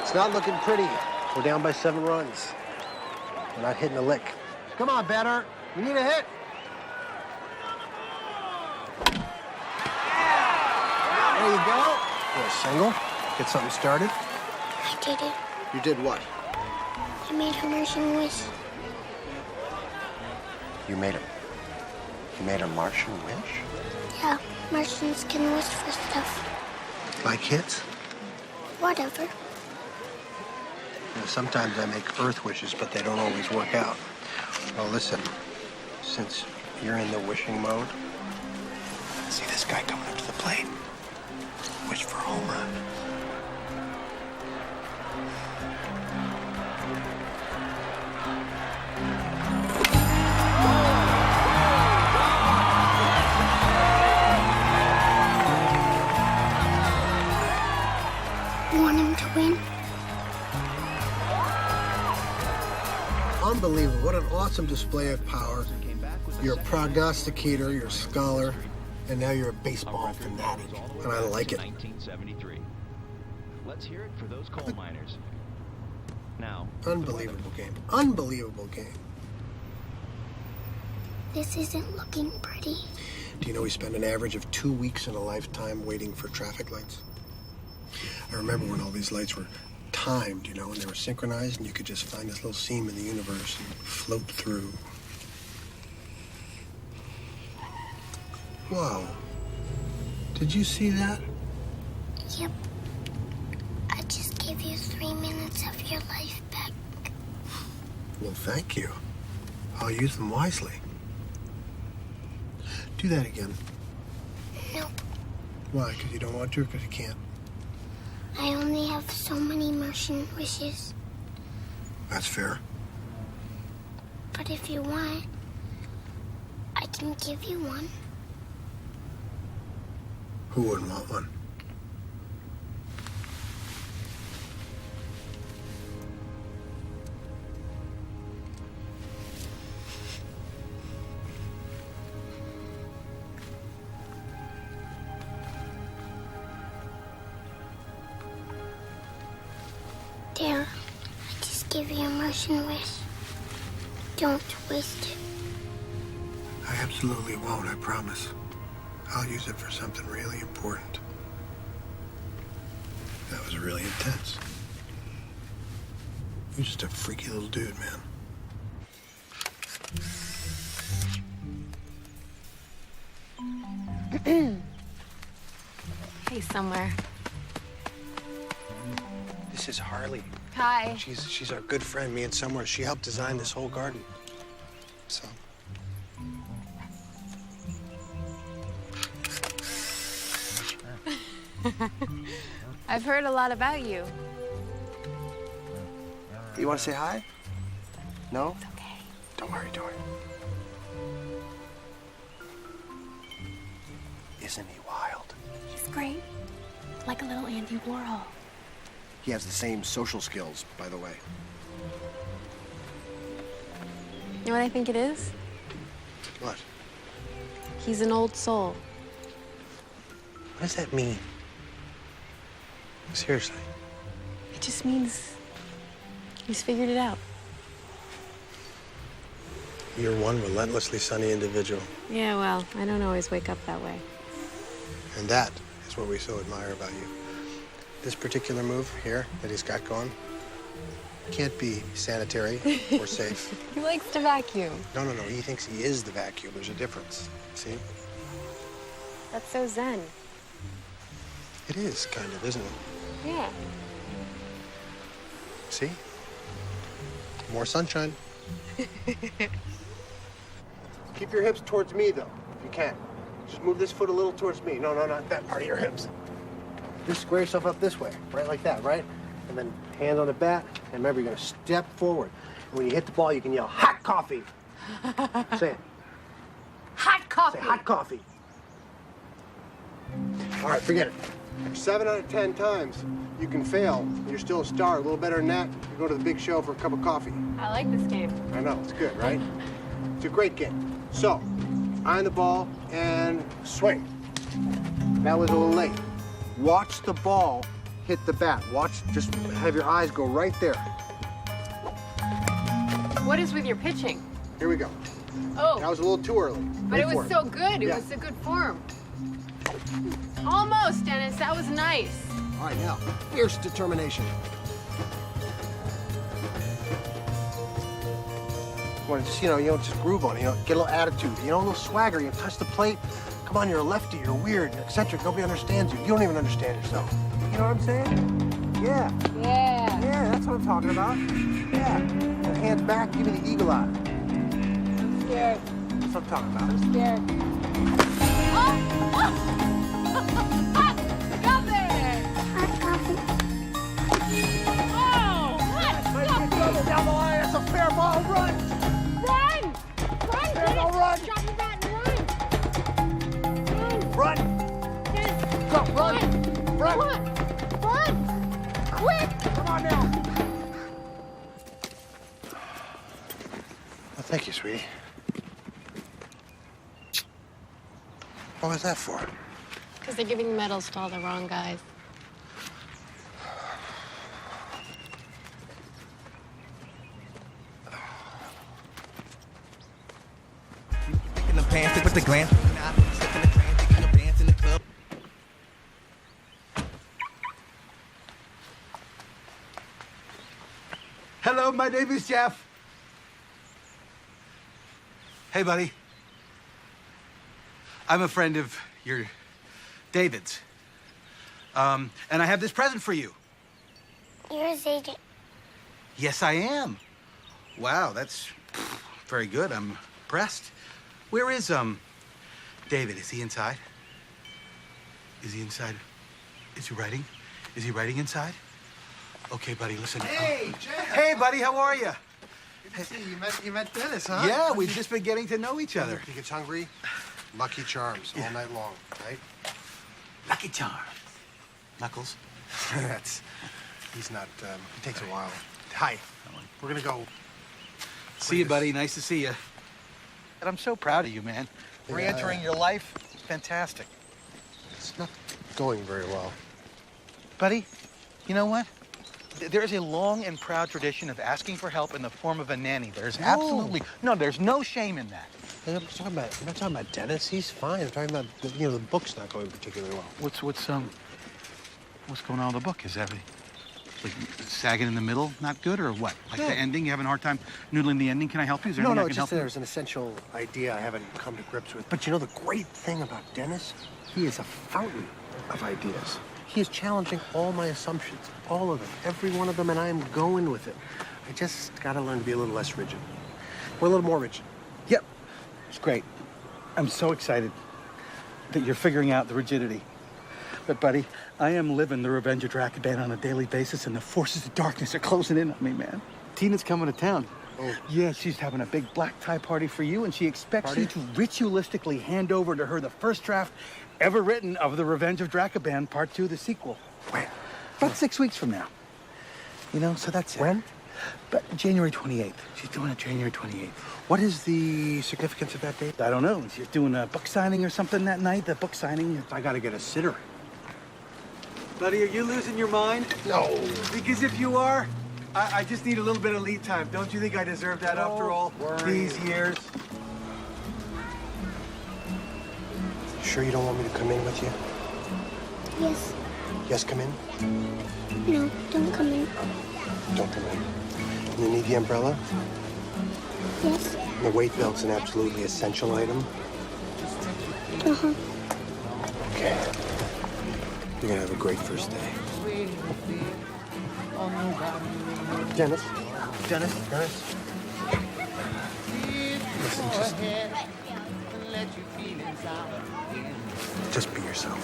Speaker 7: It's not looking pretty. We're down by 7 runs. We're not hitting a lick. Come on, batter. We need a hit. There you go. A single. Get something started.
Speaker 1: I did it.
Speaker 7: You did what?
Speaker 1: I made a Martian wish.
Speaker 7: You made a Martian wish?
Speaker 1: Yeah, Martians can wish for stuff.
Speaker 7: Like hits?
Speaker 1: Whatever.
Speaker 7: You know, sometimes I make Earth wishes, but they don't always work out. Well, listen, since you're in the wishing mode, see this guy coming up to the plate. Wish for a home run.
Speaker 1: You want him to win?
Speaker 7: Unbelievable. What an awesome display of power. You're a prognosticator, you're a scholar, and now you're a baseball fanatic. And I like it.
Speaker 14: 1973. Let's hear it for those coal miners. Now,
Speaker 7: Unbelievable game. Unbelievable game.
Speaker 1: This isn't looking pretty.
Speaker 7: Do you know we spend an average of 2 weeks in a lifetime waiting for traffic lights? I remember when all these lights were timed, you know, and they were synchronized, and you could just find this little seam in the universe and float through. Whoa. Did you see that?
Speaker 1: Yep. I just gave you 3 minutes of your life back.
Speaker 7: Well, thank you. I'll use them wisely. Do that again.
Speaker 1: Nope.
Speaker 7: Why? Because you don't want to or because you can't?
Speaker 1: I only have so many Martian wishes.
Speaker 7: That's fair.
Speaker 1: But if you want, I can give you one.
Speaker 7: Who wouldn't want one?
Speaker 1: There, I just gave you a Martian wish. Don't waste it.
Speaker 7: I absolutely won't, I promise. I'll use it for something really important. That was really intense. You're just a freaky little dude, man.
Speaker 3: Hey, somewhere.
Speaker 7: This is Harley.
Speaker 3: Hi.
Speaker 7: She's our good friend, me and Somewhere. She helped design this whole garden. So.
Speaker 3: I've heard a lot about you.
Speaker 7: You want to say hi? No? It's okay. Don't worry, don't worry. Isn't he wild?
Speaker 3: He's great. Like a little Andy Warhol.
Speaker 7: He has the same social skills, by the way.
Speaker 3: You know what I think it is?
Speaker 7: What?
Speaker 3: He's an old soul.
Speaker 7: What does that mean? Seriously.
Speaker 3: It just means he's figured it out.
Speaker 7: You're one relentlessly sunny individual.
Speaker 3: Yeah, well, I don't always wake up that way.
Speaker 7: And that is what we so admire about you. This particular move here that he's got going can't be sanitary or safe.
Speaker 3: He likes to vacuum.
Speaker 7: No, no, no. He thinks he is the vacuum. There's a difference. See?
Speaker 3: That's so zen.
Speaker 7: It is, kind of, isn't it?
Speaker 3: Yeah.
Speaker 7: See? More sunshine.
Speaker 2: Keep your hips towards me, though, if you can. Just move this foot a little towards me. No, not that part of your hips. Just square yourself up this way, right like that, right? And then hand on the bat, and remember, you're gonna step forward. And when you hit the ball, you can yell, hot coffee. Say it.
Speaker 3: Hot coffee.
Speaker 2: Say hot coffee. All right, forget it. 7 out of 10 times, you can fail, and you're still a star. A little better than that, you go to the big show for a cup of coffee.
Speaker 3: I like this game.
Speaker 2: I know, it's good, right? It's a great game. So, eye on the ball and swing. That was a little late. Watch the ball hit the bat. Watch, just have your eyes go right there.
Speaker 3: What is with your pitching?
Speaker 2: Here we go.
Speaker 3: Oh.
Speaker 2: That was a little too early.
Speaker 3: But it was so good. It was a good form. Almost, Dennis. That was nice.
Speaker 2: All right, now, fierce determination. You want to just, just groove on it, get a little attitude, a little swagger, touch the plate. Come on, you're a lefty, you're weird, you're eccentric, nobody understands you. You don't even understand yourself. You know what I'm saying? Yeah.
Speaker 3: Yeah.
Speaker 2: Yeah, that's what I'm talking about. Yeah. And hands back, give me the eagle eye.
Speaker 3: I'm scared.
Speaker 2: That's what I'm talking about.
Speaker 3: I'm scared. Got there!
Speaker 1: Hot coffee.
Speaker 3: Oh! What?
Speaker 2: Down the line, that's a fair ball, run!
Speaker 3: Run! Run,
Speaker 2: Fair ball, run!
Speaker 3: Drop your bat and run!
Speaker 2: Run!
Speaker 3: Dennis.
Speaker 2: Go, run! Run!
Speaker 3: Run! Quick!
Speaker 2: Come on now! Well, thank you, sweetie. What was that for?
Speaker 3: Because they're giving medals to all the wrong guys.
Speaker 15: In the pants, put the glance. Step in the trance, taking a dance in the club.
Speaker 6: Hello, my name is Jeff. Hey, buddy. I'm a friend of your David's. And I have this present for you.
Speaker 1: You're his agent.
Speaker 6: Yes, I am. Wow, that's very good. I'm impressed. Where is, David? Is he inside? Is he inside? Is he writing? Is he writing inside? Okay, buddy, listen.
Speaker 2: Hey, Jeff.
Speaker 6: Hey, buddy, how are you?
Speaker 2: Good to see you. You met Dennis, huh?
Speaker 6: Yeah, we've just been getting to know each other.
Speaker 2: He gets hungry. Lucky Charms all night long, right?
Speaker 6: Lucky Charms. Knuckles?
Speaker 2: He's not, it takes a while. Hi. We're gonna go.
Speaker 6: See you, buddy. Nice to see you. And I'm so proud of you, man. Re-entering your life. It's fantastic.
Speaker 2: It's not going very well.
Speaker 6: Buddy, you know what? There is a long and proud tradition of asking for help in the form of a nanny. There's absolutely there's no shame in that.
Speaker 2: I'm not talking about Dennis. He's fine. I'm talking about the book's not going particularly well.
Speaker 6: What's going on with the book? Is that like sagging in the middle not good, or what? Like the ending? You having a hard time noodling the ending? Can I help you? Is there anything I can
Speaker 2: just
Speaker 6: help you?
Speaker 2: there's an essential idea I haven't come to grips with. But the great thing about Dennis, he is a fountain of ideas. He is challenging all my assumptions, all of them, every one of them, and I am going with it. I just gotta learn to be a little less rigid. Or a little more rigid.
Speaker 6: Yep. It's great. I'm so excited that you're figuring out the rigidity. But, buddy, I am living the Revenge of Dracaban on a daily basis, and the forces of darkness are closing in on me, man. Tina's coming to town.
Speaker 2: Oh.
Speaker 6: Yeah, she's having a big black tie party for you, and she expects you to ritualistically hand over to her the first draft ever written of The Revenge of Dracaban, Part 2, the sequel.
Speaker 2: When?
Speaker 6: About 6 weeks from now. So that's it.
Speaker 2: When?
Speaker 6: But January 28th. She's doing it January 28th.
Speaker 2: What is the significance of that date?
Speaker 6: I don't know. She's doing a book signing or something that night. The book signing.
Speaker 2: I gotta get a sitter.
Speaker 6: Buddy, are you losing your mind?
Speaker 2: No.
Speaker 6: Because if you are, I just need a little bit of lead time. Don't you think I deserve that after all these years?
Speaker 2: Sure you don't want me to come in with you?
Speaker 1: Yes.
Speaker 2: Yes, come in?
Speaker 1: No, don't come in.
Speaker 2: Don't come in. You need the umbrella?
Speaker 1: Yes.
Speaker 2: The weight belt's an absolutely essential item.
Speaker 1: Uh-huh.
Speaker 2: Okay. You're gonna have a great first day. Dennis. Listen,
Speaker 15: let your feelings out again.
Speaker 7: Just be yourself.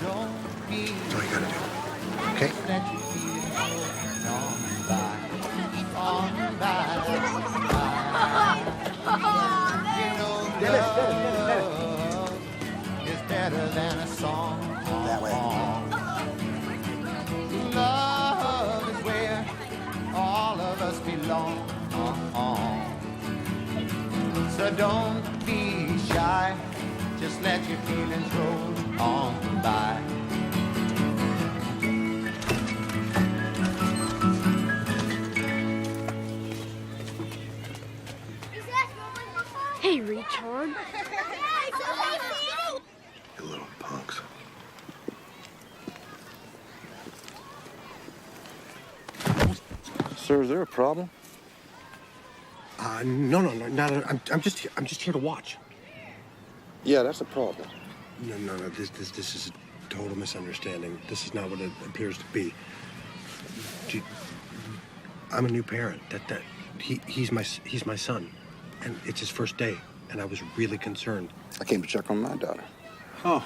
Speaker 15: Don't be
Speaker 7: That's all you gotta do. Okay?
Speaker 15: let your feelings go on by. You know, love is better than a song.
Speaker 7: That way.
Speaker 15: Love is where all of us belong. So don't be shy, just let your feelings roll on by.
Speaker 3: Hey, Richard.
Speaker 7: You little punks.
Speaker 12: Sir, is there a problem?
Speaker 7: No, not. I'm just here to watch.
Speaker 12: Yeah, that's a problem.
Speaker 7: No. This is a total misunderstanding. This is not what it appears to be. I'm a new parent. He's my son, and it's his first day, and I was really concerned.
Speaker 12: I came to check on my daughter.
Speaker 7: Oh,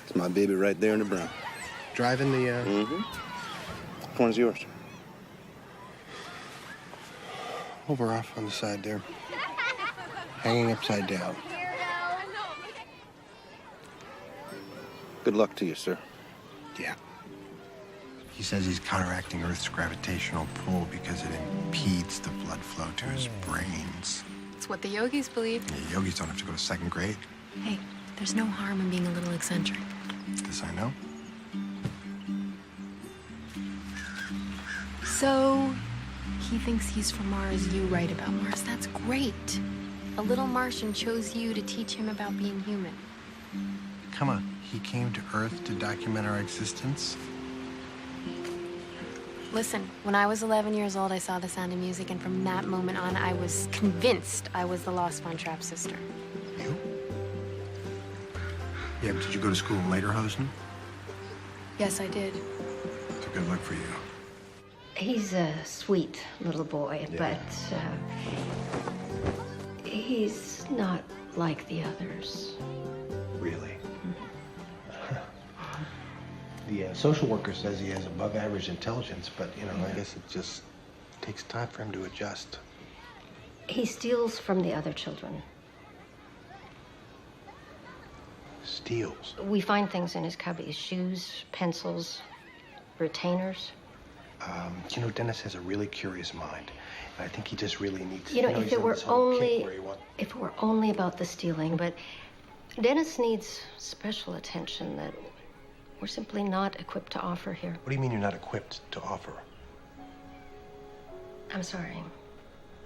Speaker 12: It's my baby right there in the brown.
Speaker 7: driving the.
Speaker 12: Mm-hmm. Which one's yours?
Speaker 7: Over off on the side there, hanging upside down.
Speaker 12: Good luck to you, sir.
Speaker 7: Yeah. He says he's counteracting Earth's gravitational pull because it impedes the blood flow to his brains.
Speaker 3: It's what the yogis believe.
Speaker 7: Yeah, yogis don't have to go to second grade.
Speaker 3: Hey, there's no harm in being a little eccentric.
Speaker 7: This I know.
Speaker 3: So, he thinks he's from Mars, you write about Mars. That's great. A little Martian chose you to teach him about being human.
Speaker 7: Come on. He came to Earth to document our existence.
Speaker 3: Listen, when I was 11 years old, I saw The Sound of Music, and from that moment on, I was convinced I was the Lost Von Trapp sister.
Speaker 7: You? Yeah, but did you go to school in Lederhosen?
Speaker 3: Yes, I did.
Speaker 7: It's a good look for you.
Speaker 16: He's a sweet little boy,
Speaker 7: Yeah.
Speaker 16: but he's not like the others.
Speaker 7: Really? The social worker says he has above average intelligence, but, I guess it just takes time for him to adjust.
Speaker 16: He steals from the other children.
Speaker 7: Steals?
Speaker 16: We find things in his cubbies, shoes, pencils, retainers.
Speaker 7: Dennis has a really curious mind. And I think he just really needs
Speaker 16: If
Speaker 7: he's
Speaker 16: it
Speaker 7: on
Speaker 16: were
Speaker 7: this whole kick
Speaker 16: only,
Speaker 7: where he wants-
Speaker 16: if it were only about the stealing, but Dennis needs special attention that we're simply not equipped to offer here.
Speaker 7: What do you mean you're not equipped to offer?
Speaker 16: I'm sorry.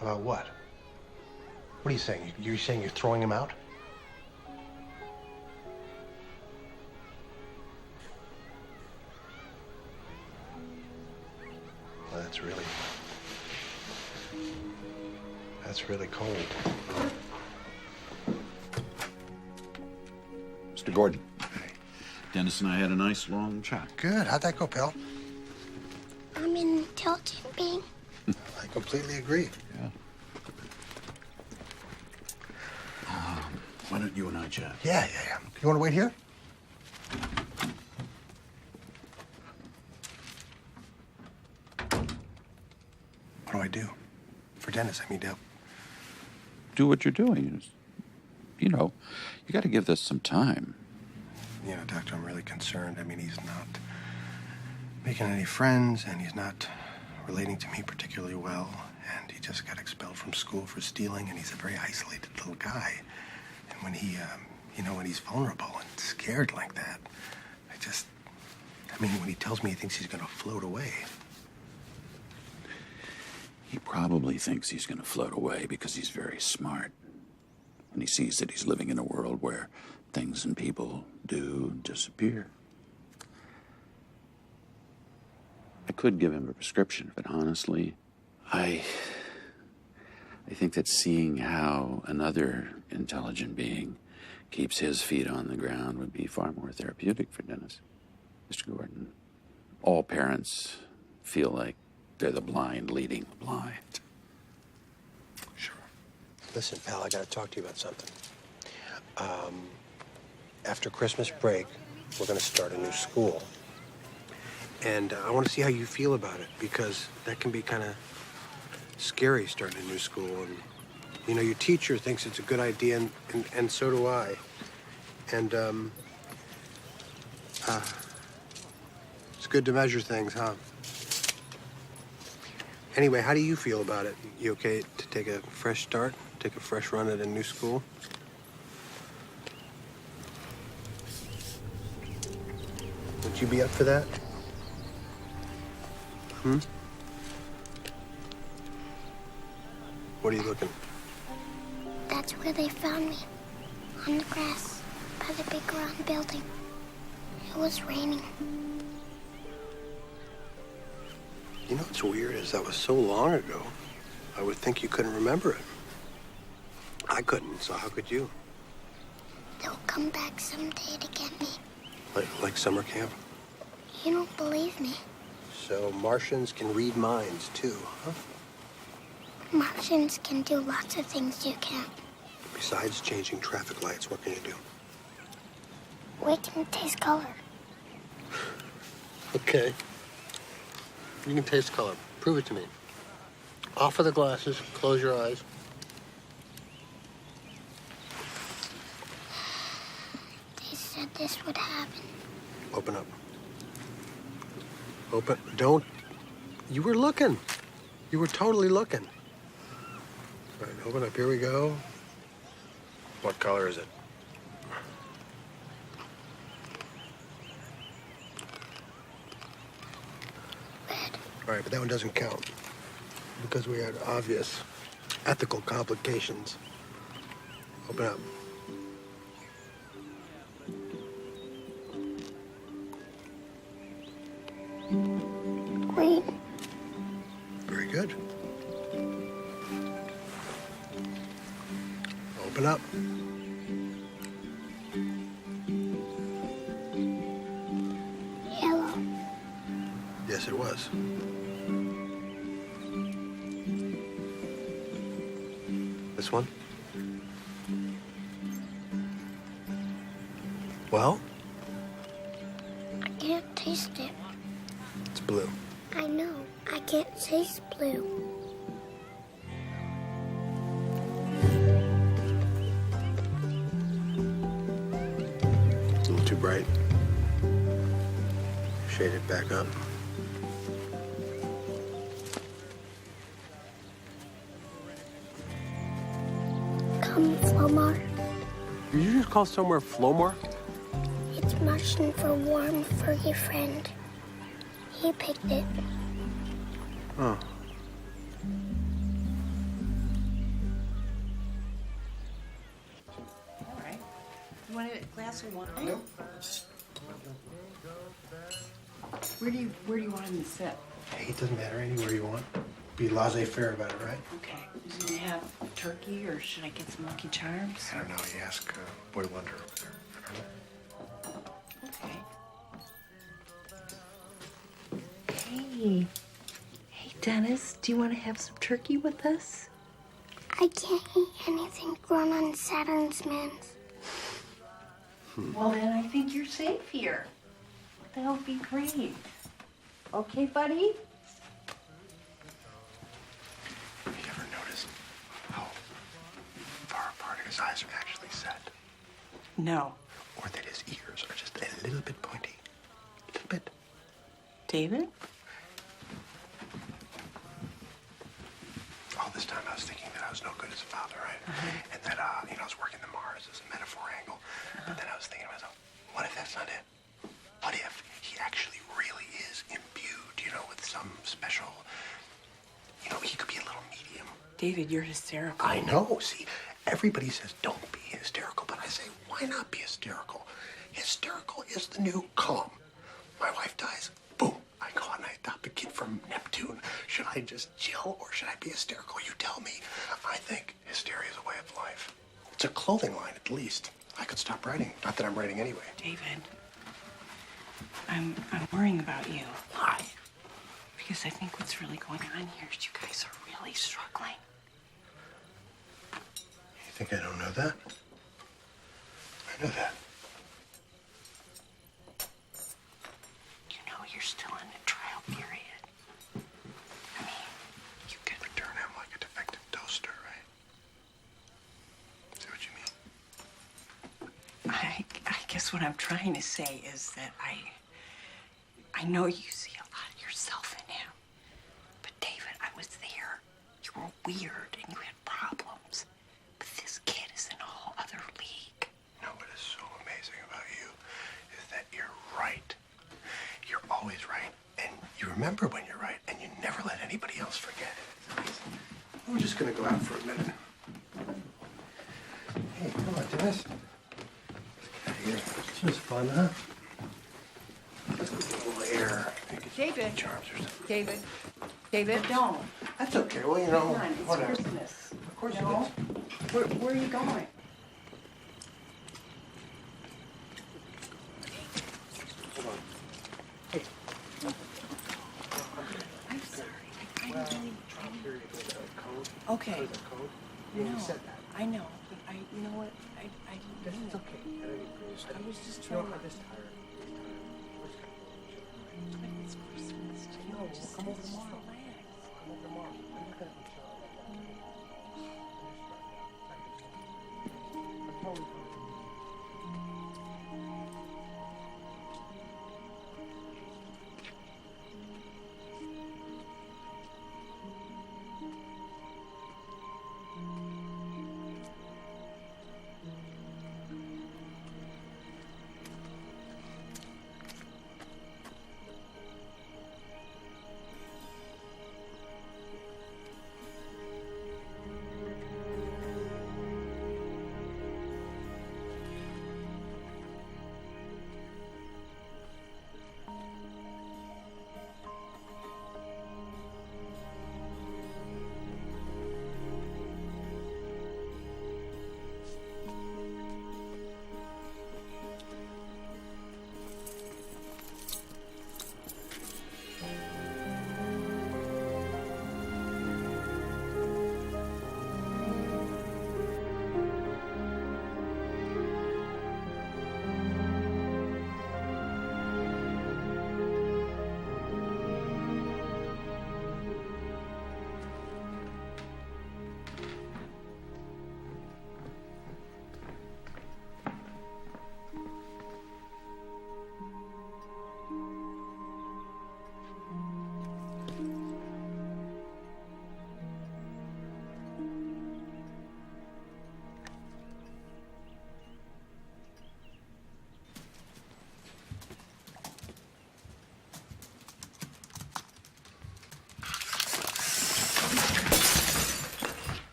Speaker 7: About what? What are you saying? You're saying you're throwing him out? Well, that's really cold.
Speaker 17: Mr. Gordon. Dennis and I had a nice long chat.
Speaker 7: Good. How'd that go, pal?
Speaker 1: I'm an intelligent being.
Speaker 7: I completely agree.
Speaker 17: Yeah. Why don't you and I chat?
Speaker 7: Yeah. You want to wait here? What do I do? For Dennis, I mean,
Speaker 17: Do what you're doing. You got to give this some time.
Speaker 7: Doctor, I'm really concerned. I mean, he's not making any friends, and he's not relating to me particularly well, and he just got expelled from school for stealing, and he's a very isolated little guy. And when when he's vulnerable and scared like that, when he tells me he thinks he's going to float away.
Speaker 17: He probably thinks he's going to float away because he's very smart. And he sees that he's living in a world where things and people do disappear. I could give him a prescription, but honestly, I think that seeing how another intelligent being keeps his feet on the ground would be far more therapeutic for Dennis. Mr. Gordon, all parents feel like they're the blind leading the blind.
Speaker 7: Sure.
Speaker 2: Listen, pal, I gotta talk to you about something. After Christmas break, we're gonna start a new school. And I want to see how you feel about it, because that can be kind of scary, starting a new school. And, you know, your teacher thinks it's a good idea, and so do I. And, it's good to measure things, huh? Anyway, how do you feel about it? You okay to take a fresh start? Take a fresh run at a new school? Would you be up for that? What are you looking?
Speaker 1: That's where they found me. On the grass, by the big round building. It was raining.
Speaker 2: You know what's weird is that was so long ago. I would think you couldn't remember it. I couldn't, so how could you?
Speaker 1: They'll come back someday to get me.
Speaker 2: Like summer camp?
Speaker 1: You don't believe me.
Speaker 2: So Martians can read minds too, huh?
Speaker 1: Martians can do lots of things you can't.
Speaker 2: Besides changing traffic lights, what can you do?
Speaker 1: We can taste color.
Speaker 2: Okay. You can taste color. Prove it to me. Off of the glasses, close your eyes.
Speaker 1: They said this would happen.
Speaker 2: Open up. Open. Don't. You were looking. You were totally looking. All right, open up. Here we go. What color is it?
Speaker 1: Red.
Speaker 2: All right, but that one doesn't count because we had obvious ethical complications. Open up.
Speaker 1: Green.
Speaker 2: Very good. Open up.
Speaker 1: Yellow.
Speaker 2: Yes, it was. This one? Well,
Speaker 1: I can't taste it.
Speaker 2: it's blue.
Speaker 1: I know. I can't taste blue.
Speaker 2: It's a little too bright. Shade it back up.
Speaker 1: Come, Flomar.
Speaker 2: Did you just call somewhere Flomar?
Speaker 1: It's Martian for warm, furry friend. He picked it.
Speaker 2: Oh.
Speaker 5: All right. You want a glass of wine?
Speaker 2: No.
Speaker 5: Where do you want him to sit?
Speaker 2: Hey, it doesn't matter. Anywhere you want. Be laissez-faire about it, right?
Speaker 5: Okay. Is he gonna have turkey, or should I get some Lucky Charms?
Speaker 2: I don't know. You ask Boy Wonder over there.
Speaker 5: Okay. Hey, Dennis, do you want to have some turkey with us?
Speaker 1: I can't eat anything grown on Saturn's moons.
Speaker 5: Well, then I think you're safe here. That'll be great. Okay, buddy?
Speaker 7: Have you ever noticed how far apart his eyes are actually set?
Speaker 5: No.
Speaker 7: Or that his ears are just a little bit pointy? A little bit.
Speaker 5: David?
Speaker 7: All this time I was thinking that I was no good as a father, right? And that, I was working the Mars as a metaphor angle. But then I was thinking to myself, what if that's not it? What if he actually really is imbued, with some special, he could be a little medium.
Speaker 5: David, you're hysterical.
Speaker 7: I know. See, everybody says don't be hysterical, but I say, why not be hysterical? Hysterical is the new calm. My wife dies, boom, I go and I adopt a kid from Neptune. Should I just chill or should I be hysterical? You tell me. I think hysteria is a way of life. It's a clothing line, at least. I could stop writing. Not that I'm writing anyway.
Speaker 5: David, I'm worrying about you.
Speaker 7: Why?
Speaker 5: Because I think what's really going on here is you guys are really struggling.
Speaker 7: think I don't know that? I know that.
Speaker 4: You know you're still in the trial period. I mean, you could
Speaker 7: return him like a defective toaster, right? Is that what you mean?
Speaker 5: I guess what I'm trying to say is that I know you see a lot of yourself in him. But David, I was there. You were weird and you had problems. But this kid is in a whole other league.
Speaker 7: You know what is so amazing about you is that you're right. You're always right. And you remember when you're right, and you never let anybody else forget it. It's amazing. We're just gonna go out for a minute. Hey, come on, Dennis. Let's get out of here. This was fun, huh? Let's go get a little air.
Speaker 5: David.
Speaker 7: Charms or something.
Speaker 5: David, don't.
Speaker 7: That's okay. Well, you know,
Speaker 5: Come on, it's
Speaker 7: whatever.
Speaker 5: Christmas.
Speaker 7: Of course
Speaker 5: You
Speaker 7: it
Speaker 5: know?
Speaker 7: is.
Speaker 5: Where are you going?
Speaker 7: Hold on. Hey.
Speaker 5: I'm sorry. I
Speaker 7: Well,
Speaker 5: really.
Speaker 7: trial period was a code.
Speaker 5: Okay.
Speaker 7: Was a code. Yeah,
Speaker 5: No,
Speaker 7: you said that.
Speaker 5: I know, but you know what? I didn't mean
Speaker 7: It's
Speaker 5: it.
Speaker 7: okay.
Speaker 5: I was just
Speaker 7: You know,
Speaker 5: trying
Speaker 7: I'm
Speaker 5: to.
Speaker 7: just tired.
Speaker 5: It's Christmas.
Speaker 7: No, we'll
Speaker 5: Just
Speaker 7: come over
Speaker 5: just
Speaker 7: tomorrow.
Speaker 5: relax.
Speaker 7: Come over tomorrow. I'm not gonna be sure. I'm totally fine.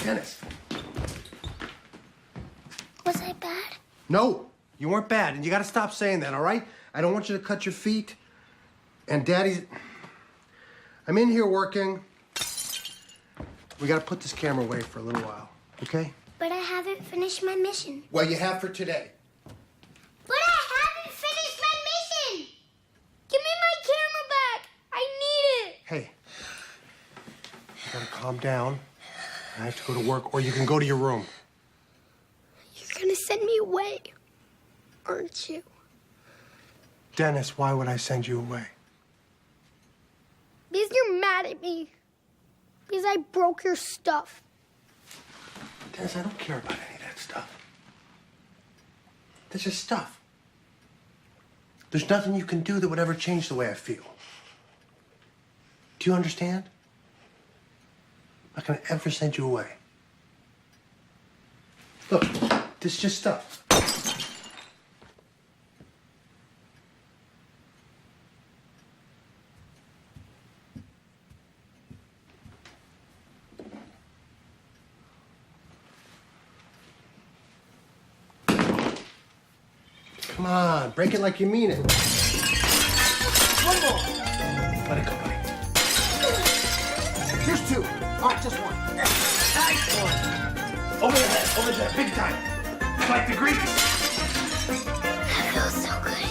Speaker 7: Dennis.
Speaker 1: Was I bad?
Speaker 7: No, you weren't bad, and you gotta stop saying that, all right? I don't want you to cut your feet. And Daddy's... I'm in here working. We gotta put this camera away for a little while, okay?
Speaker 1: But I haven't finished my mission.
Speaker 7: Well, you have for today.
Speaker 1: But I haven't finished my mission! Give me my camera back! I need it!
Speaker 7: Hey, you gotta calm down. I have to go to work, or you can go to your room.
Speaker 1: You're gonna send me away, aren't you?
Speaker 7: Dennis, why would I send you away?
Speaker 1: Because you're mad at me. Because I broke your stuff.
Speaker 7: Dennis, I don't care about any of that stuff. That's just stuff. There's nothing you can do that would ever change the way I feel. Do you understand? I'm not gonna ever send you away. Look, this is just stuff. Come on, break it like you mean it. One more. Let it go, buddy. Here's two. All right, just one. Nice one. Over there, big time. Like the Greeks.
Speaker 1: That feels so good.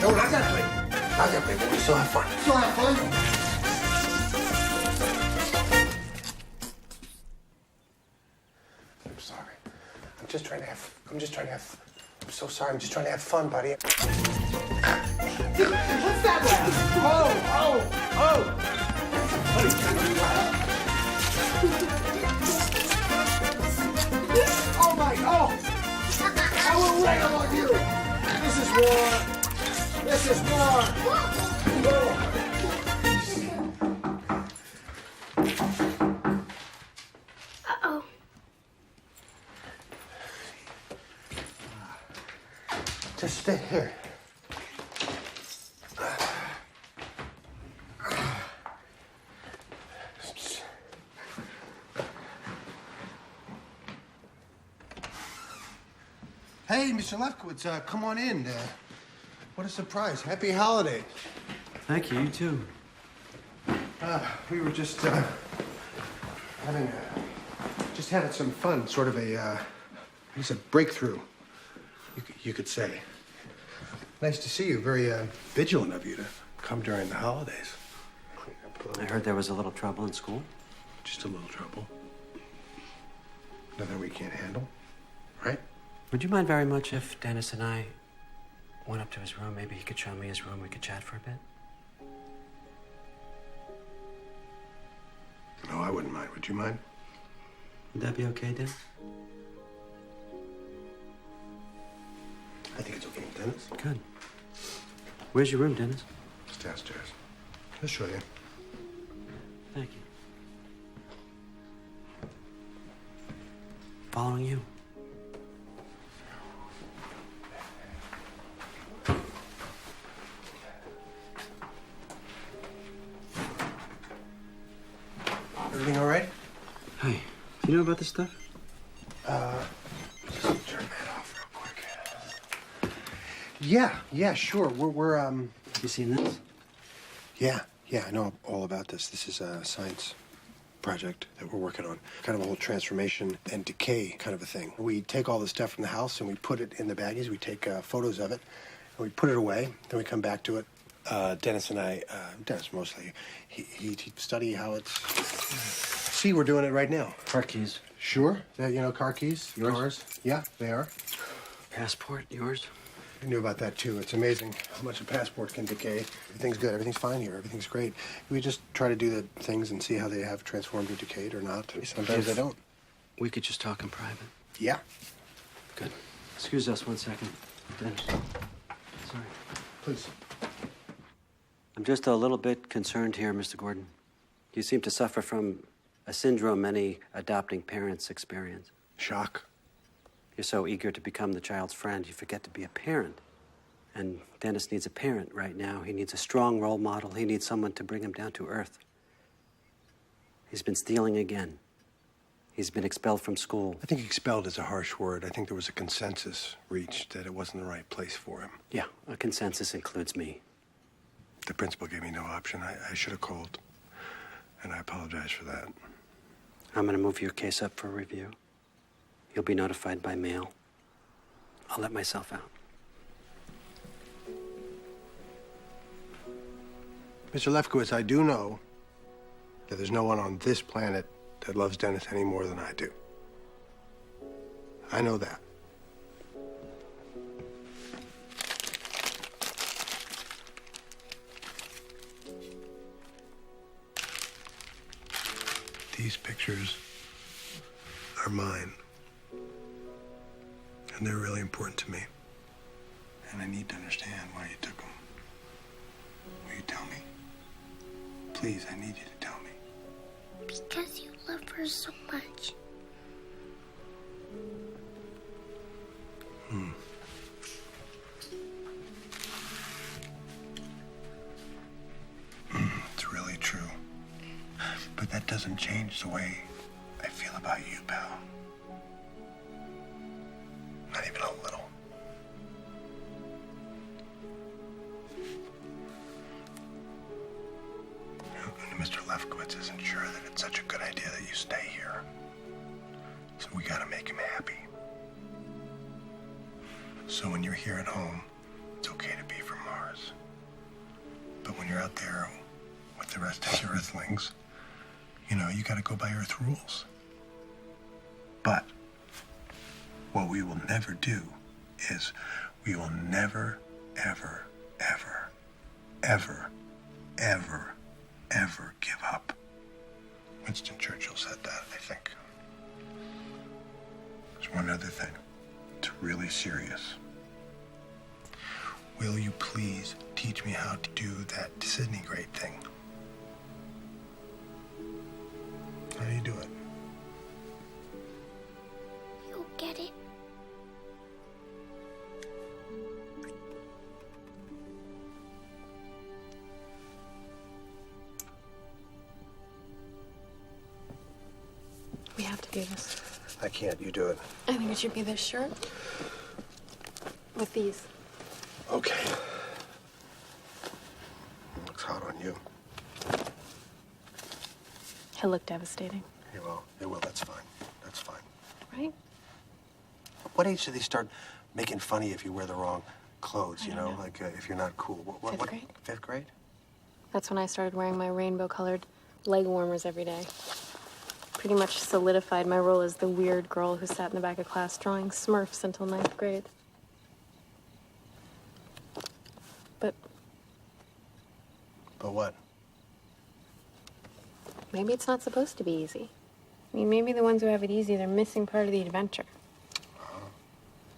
Speaker 7: No, not that way. Not that way, but we still have fun. Still have fun? trying to have. I'm so sorry. I'm just trying to have fun, buddy.
Speaker 5: What's that laugh? Oh!
Speaker 7: Oh my! Oh! I will rail on you. This is war. This is war.
Speaker 1: Uh-oh.
Speaker 7: Just stay here. Hey, Mr. Lefkowitz, come on in. What a surprise. Happy holidays.
Speaker 9: Thank you, you too.
Speaker 7: We were just having some fun, sort of a breakthrough, you could say. Nice to see you. Very vigilant of you to come during the holidays.
Speaker 9: I heard there was a little trouble in school.
Speaker 7: Just a little trouble. Nothing we can't handle, right?
Speaker 9: Would you mind very much if Dennis and I went up to his room? Maybe he could show me his room. We could chat for a bit.
Speaker 7: No, I wouldn't mind. Would you mind?
Speaker 9: Would that be okay, Dennis?
Speaker 7: I think it's okay, Dennis.
Speaker 9: Good. Where's your room, Dennis?
Speaker 7: It's downstairs. I'll show you.
Speaker 9: Thank you. Following you.
Speaker 7: Everything all right?
Speaker 9: Hey, do you know about this stuff?
Speaker 7: Just turn that off real quick. Yeah, sure. We're
Speaker 9: Have you seen this?
Speaker 7: Yeah, I know all about this. This is a science project that we're working on. Kind of a whole transformation and decay kind of a thing. We take all the stuff from the house and we put it in the baggies. We take photos of it and we put it away. Then we come back to it. Dennis and I, Dennis mostly, he study how it's... See, we're doing it right now.
Speaker 9: Car keys.
Speaker 7: Sure. Car keys,
Speaker 9: Yours?
Speaker 7: cars. Yeah, they are.
Speaker 9: Passport, yours?
Speaker 7: I knew about that, too. It's amazing how much a passport can decay. Everything's good. Everything's fine here. Everything's great. We just try to do the things and see how they have transformed or decayed or not. Sometimes they don't.
Speaker 9: We could just talk in private.
Speaker 7: Yeah.
Speaker 9: Good. Excuse us 1 second. Dennis. Sorry.
Speaker 7: Please.
Speaker 9: I'm just a little bit concerned here, Mr. Gordon. You seem to suffer from a syndrome many adopting parents experience.
Speaker 7: Shock.
Speaker 9: You're so eager to become the child's friend, you forget to be a parent. And Dennis needs a parent right now. He needs a strong role model. He needs someone to bring him down to earth. He's been stealing again. He's been expelled from school.
Speaker 7: I think expelled is a harsh word. I think there was a consensus reached that it wasn't the right place for him.
Speaker 9: Yeah, a consensus includes me.
Speaker 7: The principal gave me no option. I should have called, and I apologize for that.
Speaker 9: I'm going to move your case up for review. You'll be notified by mail. I'll let myself out.
Speaker 7: Mr. Lefkowitz, I do know that there's no one on this planet that loves Dennis any more than I do. I know that. These pictures are mine. And they're really important to me. And I need to understand why you took them. Will you tell me? Please, I need you to tell me.
Speaker 1: Because you love her so much.
Speaker 7: It's really true. But that doesn't change the way I feel about you, pal. Not even a little. Mr. Lefkowitz isn't sure that it's such a good idea that you stay here. So we gotta make him happy. So when you're here at home, it's okay to be from Mars. But when you're out there with the rest of your Earthlings, you gotta go by Earth rules. But What we will never do is we will never, ever, ever, ever, ever, ever give up. Winston Churchill said that, I think. There's one other thing. It's really serious. Will you please teach me how to do that Sydney grade thing? How do you do it?
Speaker 1: You'll get it.
Speaker 3: We have to do this.
Speaker 7: I can't. You do it.
Speaker 3: I think it should be this shirt with these.
Speaker 7: Okay. Looks hot on you.
Speaker 3: He'll look devastating.
Speaker 7: He will. He will. That's fine. That's fine.
Speaker 3: Right?
Speaker 7: What age do they start making fun of you if you wear the wrong clothes, you know? Like if you're not cool?
Speaker 3: Fifth grade.
Speaker 7: Fifth grade?
Speaker 3: That's when I started wearing my rainbow-colored leg warmers every day. Pretty much solidified my role as the weird girl who sat in the back of class drawing Smurfs until 9th grade. But
Speaker 7: what?
Speaker 3: Maybe it's not supposed to be easy. I mean, maybe the ones who have it easy, they're missing part of the adventure.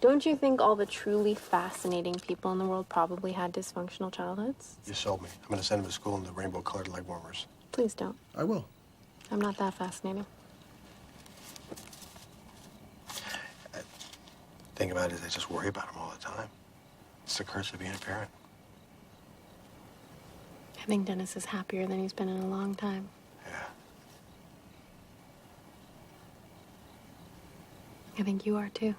Speaker 3: Don't you think all the truly fascinating people in the world probably had dysfunctional childhoods?
Speaker 7: You sold me. I'm going to send him to school in the rainbow-colored leg warmers.
Speaker 3: Please don't.
Speaker 7: I will.
Speaker 3: I'm not that fascinating.
Speaker 7: Thing about it is I just worry about him all the time. It's the curse of being a parent.
Speaker 3: I think Dennis is happier than he's been in a long time.
Speaker 7: Yeah.
Speaker 3: I think you are too.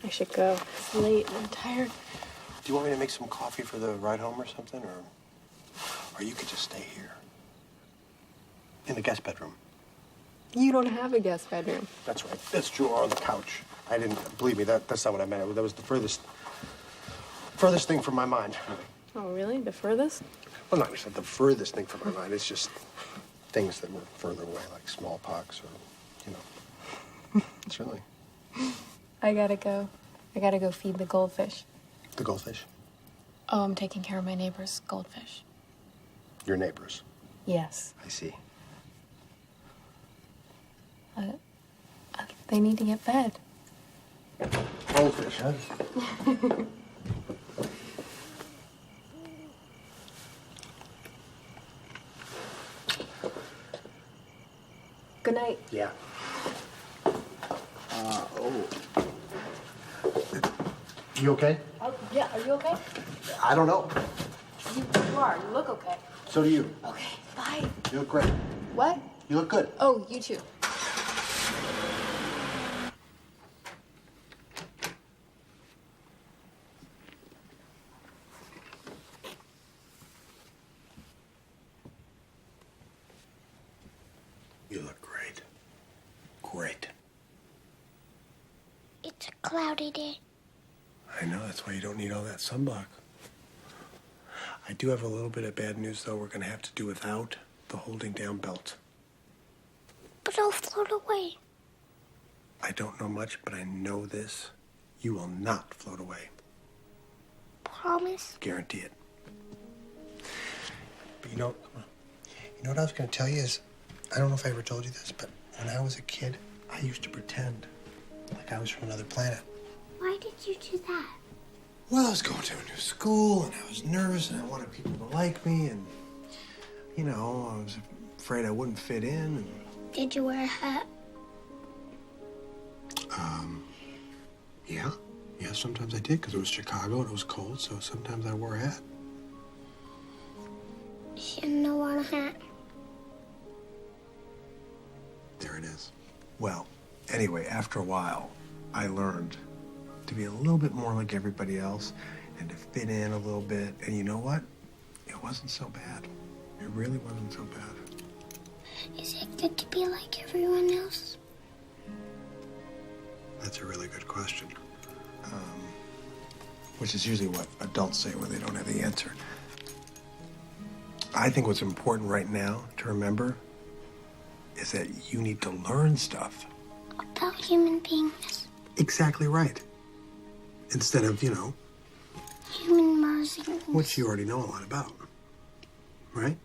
Speaker 3: I should go. It's late. I'm tired.
Speaker 7: Do you want me to make some coffee for the ride home or something? Or you could just stay here. In the guest bedroom.
Speaker 3: You don't have a guest bedroom.
Speaker 7: That's right. That's true. Or on the couch. I didn't, believe me, that's not what I meant. That was the furthest thing from my mind.
Speaker 3: Oh, really? The furthest?
Speaker 7: Well, not just the furthest thing from my mind. It's just things that were further away, like smallpox or, you know. Certainly.
Speaker 3: I gotta go. I gotta go feed the goldfish.
Speaker 7: The goldfish?
Speaker 3: Oh, I'm taking care of my neighbor's goldfish.
Speaker 7: Your neighbors?
Speaker 3: Yes.
Speaker 7: I see.
Speaker 3: They need to get fed.
Speaker 7: Goldfish, huh?
Speaker 3: Good night.
Speaker 7: Yeah. You okay?
Speaker 3: Oh, yeah. Are you okay?
Speaker 7: I don't know.
Speaker 3: You are. You look okay.
Speaker 7: So do you.
Speaker 3: Okay. Bye.
Speaker 7: You look great.
Speaker 3: What?
Speaker 7: You look good.
Speaker 3: Oh, you too.
Speaker 7: You look great. Great.
Speaker 1: It's a cloudy day.
Speaker 7: I know, that's why you don't need all that sunblock. I do have a little bit of bad news, though. We're going to have to do without the holding down belt.
Speaker 1: But I'll float away.
Speaker 7: I don't know much, but I know this. You will not float away.
Speaker 1: Promise?
Speaker 7: Guarantee it. But you know what I was going to tell you is, I don't know if I ever told you this, but when I was a kid, I used to pretend like I was from another planet.
Speaker 1: Why did you do that?
Speaker 7: Well, I was going to a new school, and I was nervous, and I wanted people to like me, and, you know, I was afraid I wouldn't fit in. And...
Speaker 1: Did you wear a hat?
Speaker 7: Yeah. Yeah, sometimes I did, because it was Chicago, and it was cold, so sometimes I wore a hat.
Speaker 1: You shouldn't have worn a hat.
Speaker 7: There it is. Well, anyway, after a while, I learned to be a little bit more like everybody else and to fit in a little bit. And you know what? It wasn't so bad. It really wasn't so bad.
Speaker 1: Is it good to be like everyone else?
Speaker 7: That's a really good question. Which is usually what adults say when they don't have the answer. I think what's important right now to remember is that you need to learn stuff.
Speaker 1: About human beings.
Speaker 7: Exactly right. Instead of,
Speaker 1: Human Marzians.
Speaker 7: which you already know a lot about. Right?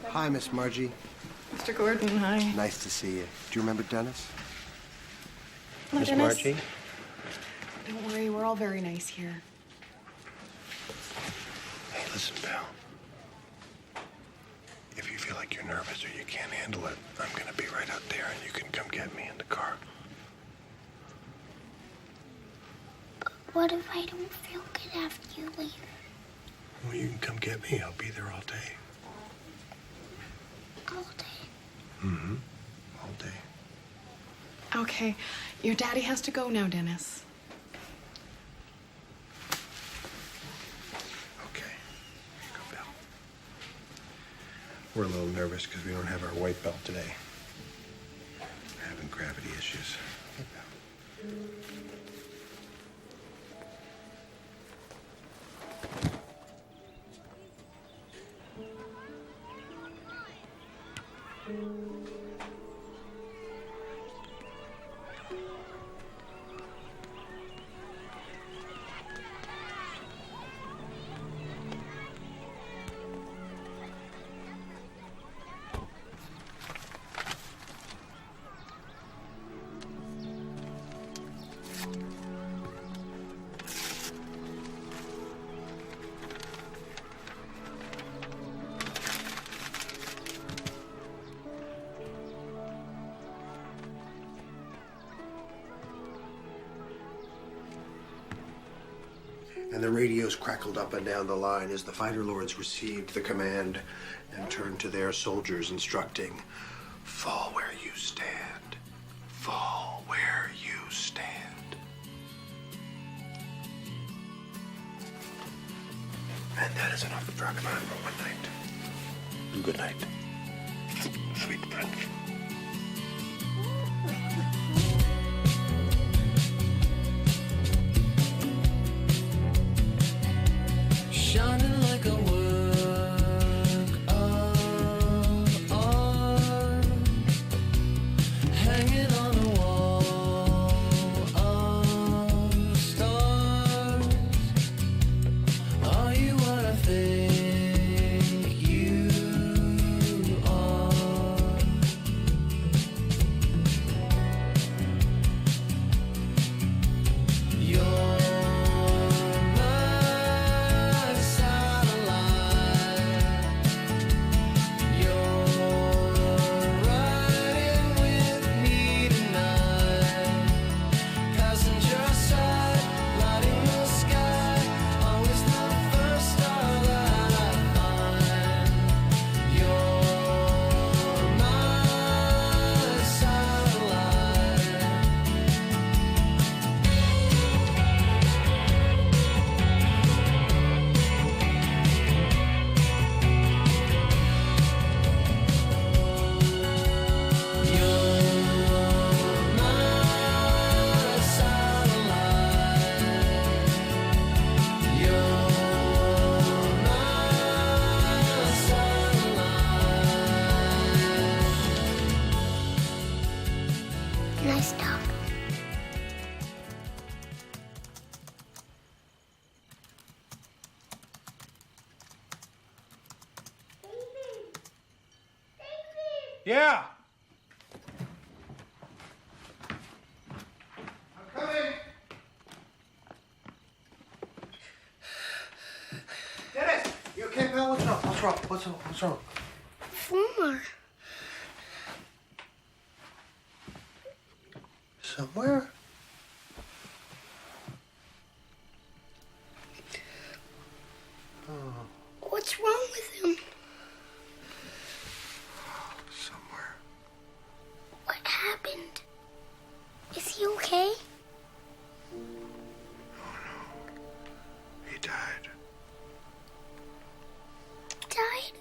Speaker 2: Hi, Miss Margie.
Speaker 18: Mr. Gordon, hi.
Speaker 2: Nice to see you. Do you remember Dennis?
Speaker 18: Hello,
Speaker 2: Miss
Speaker 18: Dennis.
Speaker 2: Margie?
Speaker 18: Don't worry, we're all very nice here.
Speaker 7: Hey, listen, pal. If you feel like you're nervous or you can't handle it, I'm gonna be right out there and you can come get me in the car.
Speaker 1: What if I don't feel good after you leave?
Speaker 7: Well, you can come get me. I'll be there all day.
Speaker 1: All day.
Speaker 7: Mm-hmm. All day.
Speaker 18: Okay, your daddy has to go now, Dennis.
Speaker 7: Okay. Here you go, Bill. We're a little nervous because we don't have our white belt today. We're having gravity issues. Hey, Bill. And the radios crackled up and down the line as the fighter lords received the command and turned to their soldiers, instructing, "Fall where you stand. Fall where you stand." And that is enough to drag him on for one night. Good night, sweet prince.
Speaker 19: Shining like a work of art, hanging on a wall of stars. Are you what I think you are? You're
Speaker 1: Nice dog.
Speaker 8: Yeah.
Speaker 7: I'm coming. Dennis, you okay, pal? What's wrong? What's wrong? What's wrong?
Speaker 1: Former.
Speaker 7: Somewhere? Oh,
Speaker 1: What's wrong with him?
Speaker 7: somewhere.
Speaker 1: What happened? Is he okay?
Speaker 7: He died.
Speaker 1: Died?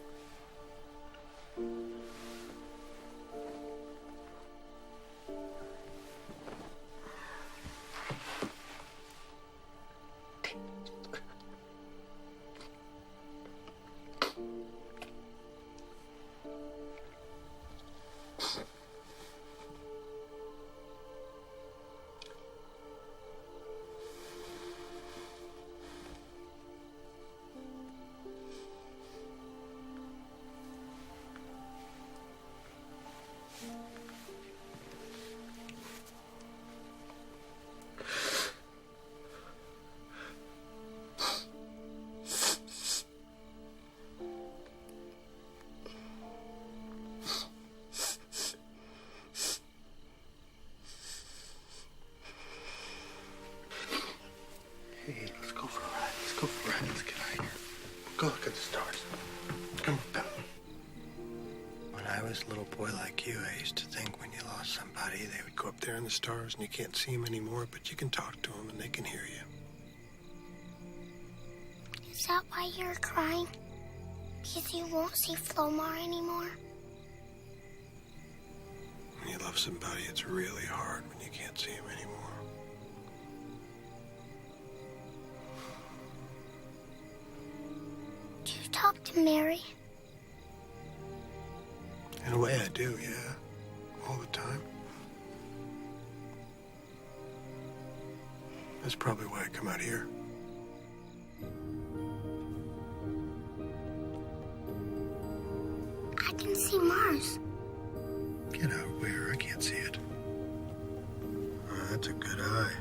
Speaker 7: as a little boy like you, I used to think when you lost somebody, they would go up there in the stars and you can't see them anymore, but you can talk to them and they can hear you.
Speaker 1: Is that why you're crying? Because you won't see Flomar anymore?
Speaker 7: When you love somebody, it's really hard when you can't see them anymore.
Speaker 1: Do you talk to Mary?
Speaker 7: In a way, I do, yeah. All the time. That's probably why I come out here.
Speaker 1: I can see Mars.
Speaker 7: Get out where? I can't see it. Oh, that's a good eye.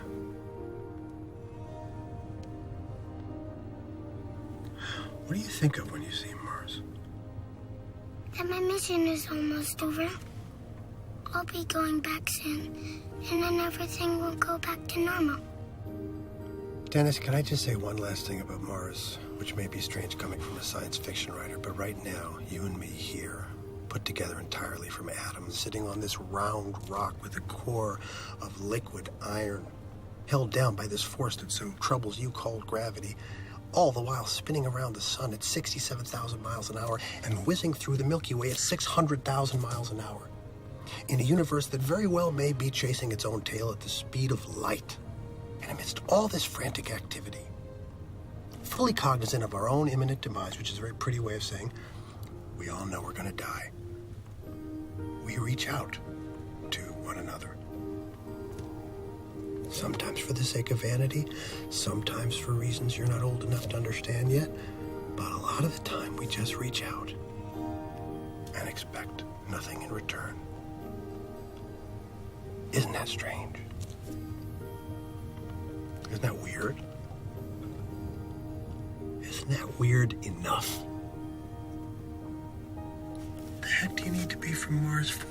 Speaker 7: What do you think of when you see Mars?
Speaker 1: That my mission is almost over. I'll be going back soon, and then everything will go back to normal.
Speaker 7: Dennis, can I just say one last thing about Mars, which may be strange coming from a science fiction writer, but right now, you and me here, put together entirely from atoms, sitting on this round rock with a core of liquid iron, held down by this force that so troubles you called gravity, all the while spinning around the sun at 67,000 miles an hour and whizzing through the Milky Way at 600,000 miles an hour. In a universe that very well may be chasing its own tail at the speed of light. And amidst all this frantic activity, fully cognizant of our own imminent demise, which is a very pretty way of saying we all know we're going to die, we reach out to one another. Sometimes for the sake of vanity, sometimes for reasons you're not old enough to understand yet, but a lot of the time we just reach out and expect nothing in return. Isn't that strange? Isn't that weird? Isn't that weird enough? What the heck do you need to be from Mars for?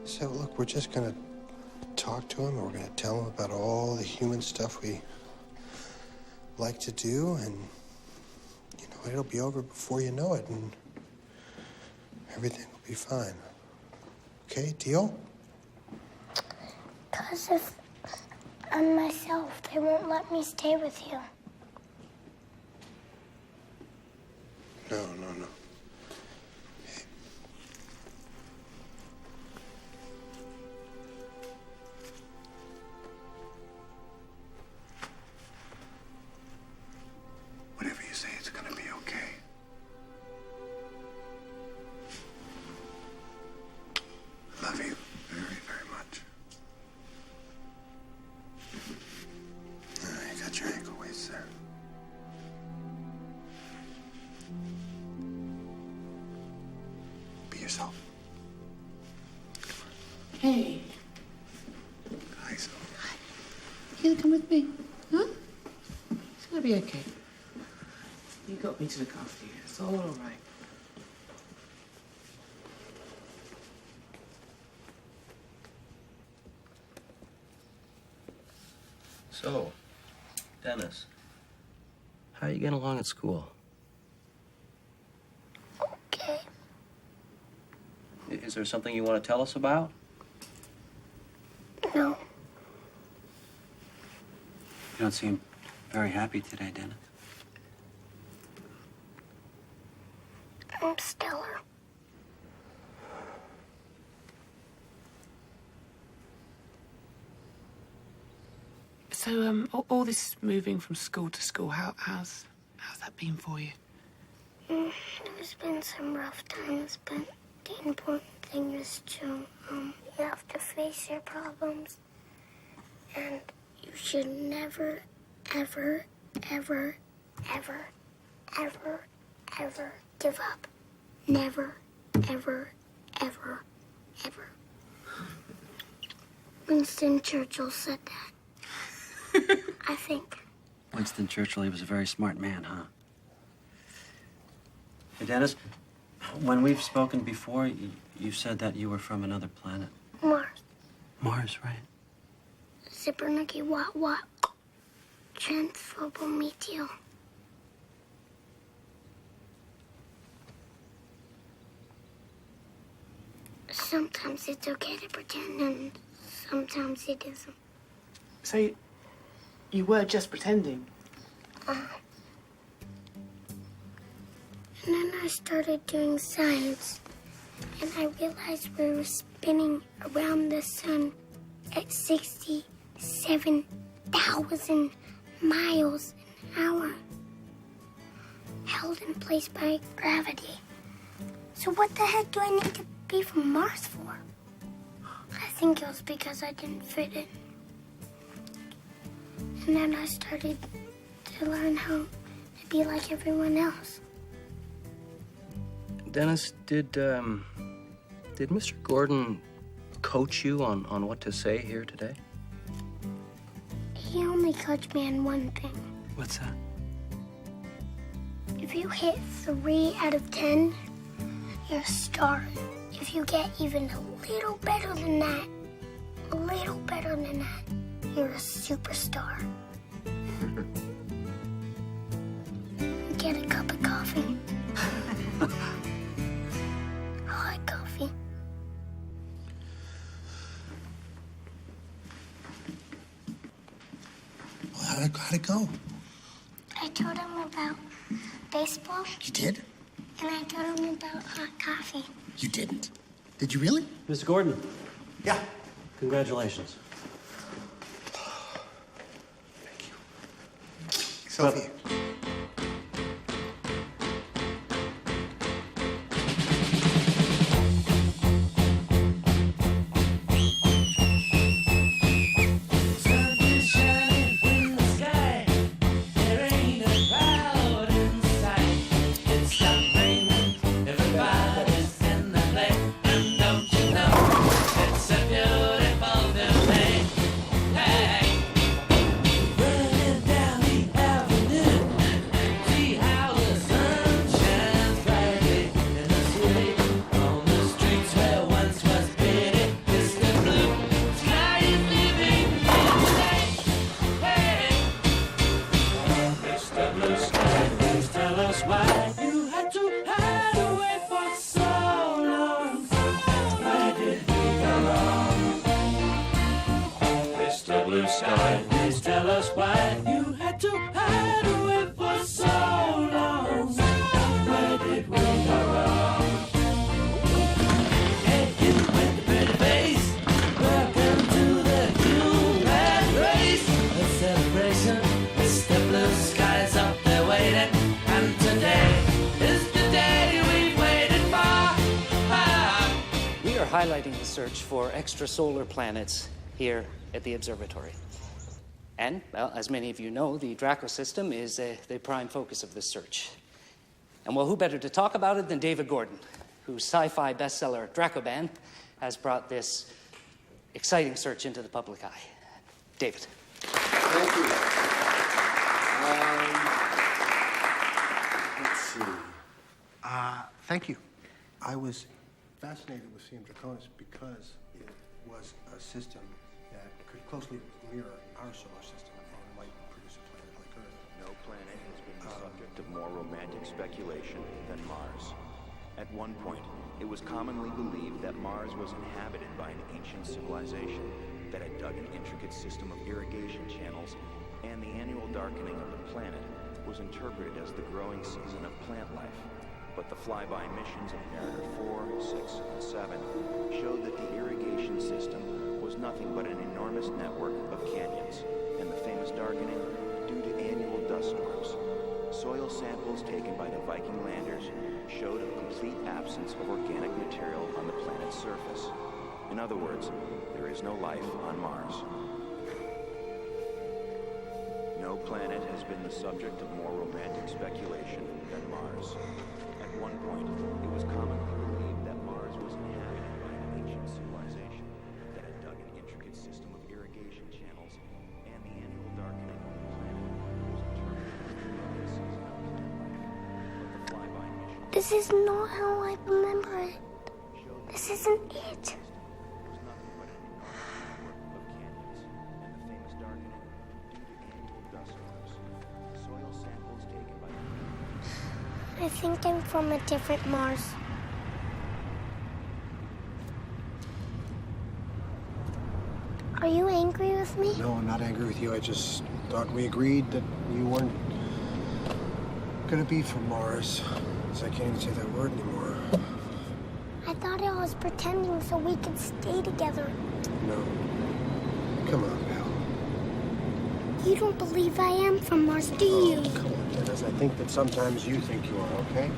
Speaker 7: So, look, we're just gonna talk to him, and we're gonna tell him about all the human stuff we like to do, and, you know, it'll be over before you know it, and everything will be fine. Okay, deal?
Speaker 1: Because if I'm myself, they won't let me stay with you.
Speaker 7: No. Whatever you say, it's gonna be okay. I love you very, very much. You got your ankle weights there. Be yourself.
Speaker 4: Hey.
Speaker 7: Hi, Zoe.
Speaker 4: You gonna come with me? Huh? It's gonna be okay. You got me to look after you. It's all right.
Speaker 20: So, Dennis, how are you getting along at school?
Speaker 1: Okay.
Speaker 20: Is there something you want to tell us about?
Speaker 1: No.
Speaker 9: You don't seem very happy today, Dennis.
Speaker 1: I'm stellar.
Speaker 4: So, all this moving from school to school, how's that been for you?
Speaker 1: There's been some rough times, but the important thing is to, you have to face your problems. And you should never, ever, ever, ever, ever, ever give up. Never, ever, ever, ever. Winston Churchill said that. I think.
Speaker 9: Winston Churchill, he was a very smart man, huh? Hey, Dennis, When we've spoken before, you said that you were from another planet.
Speaker 1: Mars.
Speaker 9: Mars, right?
Speaker 1: Zippernucky wat wat. Transphobometial. Sometimes it's okay to pretend, and sometimes it isn't.
Speaker 4: So you were just pretending?
Speaker 1: And then I started doing science, and I realized we were spinning around the sun at 67,000 miles an hour, held in place by gravity. So what the heck do I need to be from Mars for? I think it was because I didn't fit in. And then I started to learn how to be like everyone else.
Speaker 20: Dennis, did Mr. Gordon coach you on what to say here today?
Speaker 1: He only coached me on one thing.
Speaker 9: What's that?
Speaker 1: If you hit 3 out of 10, you're a star. If you get even a little better than that, you're a superstar. Get a cup of coffee. I like coffee.
Speaker 7: Well, how'd it go?
Speaker 1: I told him about baseball.
Speaker 7: You did?
Speaker 1: And I told him about hot coffee.
Speaker 7: You didn't. Did you really?
Speaker 9: Mr. Gordon.
Speaker 7: Yeah.
Speaker 9: Congratulations.
Speaker 7: Sophie.
Speaker 19: Blue sky, please tell us why you had to hide away for so long. Where did we go wrong? Hey, you with the pretty face, welcome to the human race. A celebration, Mr. Blue Sky's up there waiting, and today is the day we've waited for.
Speaker 21: We are highlighting the search for extrasolar planets here at the observatory. And, well, as many of you know, the Draco system is the prime focus of this search. And, well, who better to talk about it than David Gordon, whose sci-fi bestseller Dracoban has brought this exciting search into the public eye. David.
Speaker 2: Thank you. Let's see. Thank you. I was fascinated with CM Draconis because it was a system that could closely mirror our solar system and might produce a planet like Earth.
Speaker 22: No planet has been the subject of more romantic speculation than Mars. At one point, it was commonly believed that Mars was inhabited by an ancient civilization that had dug an intricate system of irrigation channels, and the annual darkening of the planet was interpreted as the growing season of plant life. But the flyby missions of Mariner 4, 6, and 7 showed that the irrigation system was nothing but an enormous network of canyons, and the famous darkening due to annual dust storms. Soil samples taken by the Viking landers showed a complete absence of organic material on the planet's surface. In other words, there is no life on Mars. No planet has been the subject of more romantic speculation than Mars. At one point, it was commonly believed that Mars was inhabited by an ancient civilization that had dug an intricate system of irrigation channels, and the annual darkening of the planet was interpreted as the growing season of plant life. But the flyby missions
Speaker 1: This is not how I remember it. This isn't it. I think I'm from a different Mars. Are you angry with me?
Speaker 7: No, I'm not angry with you. I just thought we agreed that you weren't gonna be from Mars. So I can't even say that word anymore.
Speaker 1: I thought I was pretending so we could stay together.
Speaker 7: No. Come on, pal.
Speaker 1: You don't believe I am from Mars, do you?
Speaker 7: Come on, Dennis. I think that sometimes you think you are, okay?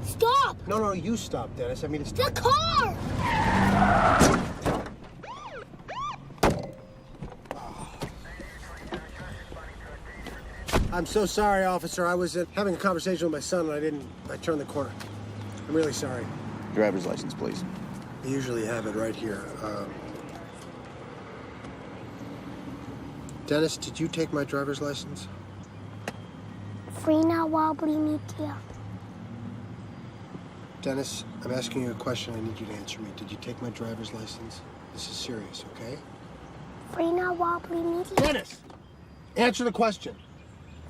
Speaker 1: Stop!
Speaker 7: No, you stop, Dennis. I mean, it's
Speaker 1: the car!
Speaker 7: I'm so sorry, officer. I was having a conversation with my son and I turned the corner. I'm really sorry.
Speaker 12: Driver's license, please.
Speaker 7: I usually have it right here. Dennis, did you take my driver's license?
Speaker 1: Frina wobbly meteor.
Speaker 7: Dennis, I'm asking you a question. I need you to answer me. Did you take my driver's license? This is serious, okay?
Speaker 1: Frina wobbly meteor.
Speaker 7: Dennis! Answer the question.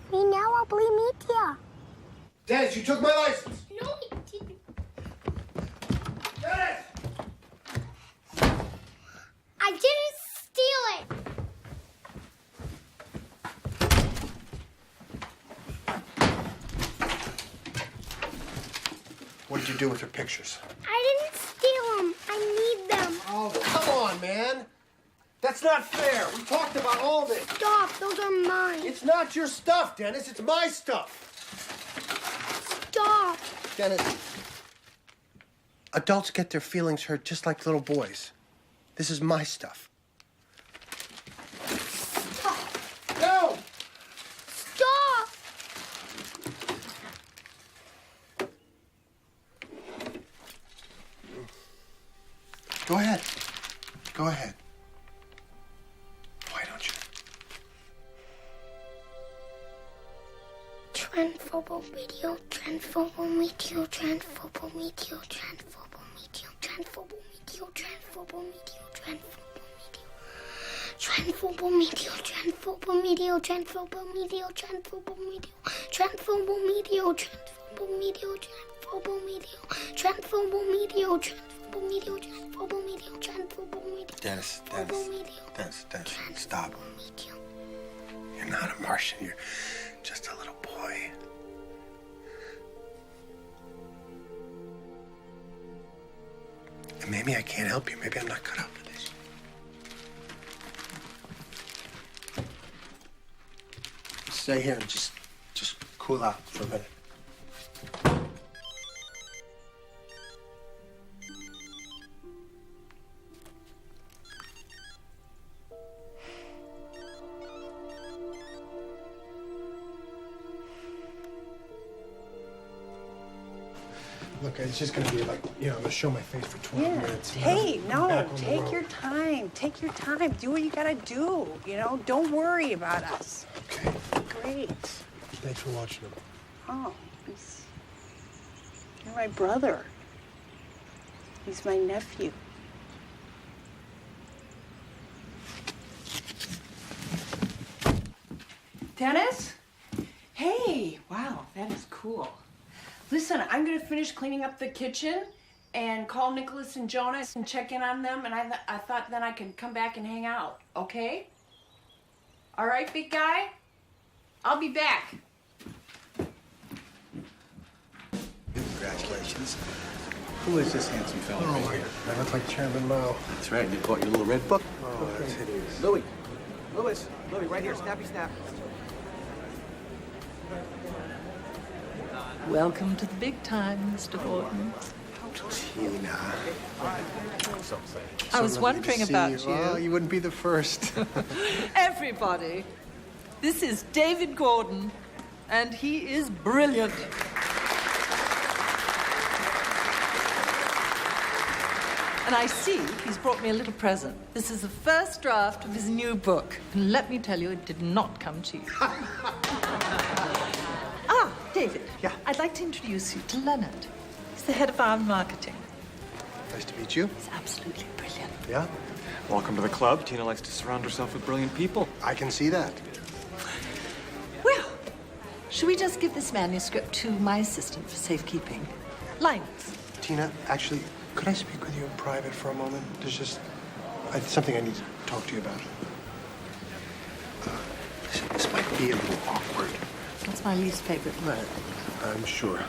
Speaker 1: Frina wobbly meteor.
Speaker 7: Dennis, you took my license!
Speaker 1: No, I didn't.
Speaker 7: Dennis!
Speaker 1: I didn't steal it!
Speaker 7: What did you do with her pictures?
Speaker 1: I didn't steal them. I need them.
Speaker 7: Oh, come on, man. That's not fair. We talked about all this.
Speaker 1: Stop. Those are mine.
Speaker 7: It's not your stuff, Dennis. It's my stuff.
Speaker 1: Stop.
Speaker 7: Dennis, adults get their feelings hurt just like little boys. This is my stuff.
Speaker 1: Stop.
Speaker 7: No!
Speaker 1: Stop.
Speaker 7: Go ahead. Go ahead. Why don't you?
Speaker 1: Transphobal video, transphobal meteor, transphobal meteor, transphobal meteor, transphobal meteor, transphobal meteor, transphobal meteor, transphobal meteor, transphobal meteor, transphobal meteor, transphobal meteor, transphobal meteor, transphobal meteor, transphobal meteor, transphobal meteor, transphobal meteor, transphobal meteor, transphobal meteor.
Speaker 7: Dennis, stop. You're not a Martian. You're just a little boy. And maybe I can't help you. Maybe I'm not cut out for this. Stay here and just cool out for a minute. Look, it's just gonna be like, I'm gonna show my face for 12 minutes.
Speaker 5: Hey,
Speaker 7: Back on
Speaker 5: no,
Speaker 7: the
Speaker 5: take
Speaker 7: road.
Speaker 5: your time. Take your time. Do what you gotta do. Don't worry about us.
Speaker 7: Okay.
Speaker 5: Great.
Speaker 7: Thanks for watching them.
Speaker 5: Oh, you're my brother. He's my nephew. Dennis? Hey, wow, that is cool. Listen, I'm gonna finish cleaning up the kitchen and call Nicholas and Jonas and check in on them, and I thought then I could come back and hang out, okay? All right, big guy? I'll be back.
Speaker 6: Congratulations. Who is this handsome fellow?
Speaker 7: Oh, my God. I look like Chairman Mao.
Speaker 6: That's right. You bought your little red book.
Speaker 7: Oh, that's hideous.
Speaker 6: Louis, right here. Snappy snap.
Speaker 10: Welcome to the big time, Mr. Gordon.
Speaker 7: Tina.
Speaker 10: I was wondering about you.
Speaker 7: Well, you wouldn't be the first.
Speaker 10: Everybody, this is David Gordon, and he is brilliant. And I see he's brought me a little present. This is the first draft of his new book. And let me tell you, it did not come cheap. David. Yeah. I'd like to introduce you to Leonard. He's the head of our marketing.
Speaker 7: Nice to meet you.
Speaker 10: He's absolutely brilliant.
Speaker 7: Yeah?
Speaker 11: Welcome to the club. Tina likes to surround herself with brilliant people.
Speaker 7: I can see that.
Speaker 10: Well, should we just give this manuscript to my assistant for safekeeping? Lines.
Speaker 7: Tina, actually, could I speak with you in private for a moment? There's just something I need to talk to you about. Listen, this might be a little awkward.
Speaker 10: That's my least favorite word.
Speaker 7: I'm sure.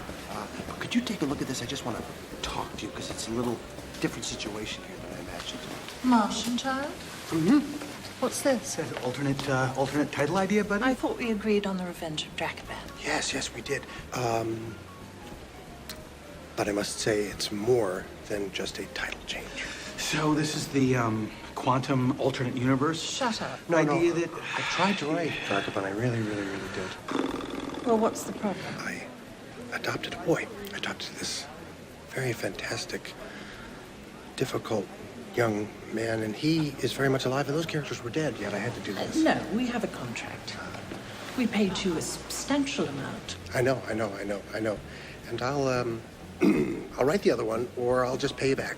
Speaker 7: But could you take a look at this? I just want to talk to you because it's a little different situation here than I imagined.
Speaker 10: Martian child?
Speaker 7: Mm-hmm.
Speaker 10: What's this?
Speaker 6: Alternate title idea, buddy?
Speaker 10: I thought we agreed on the Revenge of Dracoban.
Speaker 7: Yes, we did. But I must say it's more than just a title change.
Speaker 6: So this is the quantum alternate universe?
Speaker 10: Shut up.
Speaker 7: Idea that I tried to write Dracoban. I really did.
Speaker 10: Well, what's the problem?
Speaker 7: I adopted a boy. I adopted this very fantastic, difficult young man, and he is very much alive, and those characters were dead, yet I had to do this.
Speaker 10: No, we have a contract. We paid you a substantial amount.
Speaker 7: I know. And I'll write the other one, or I'll just pay you back.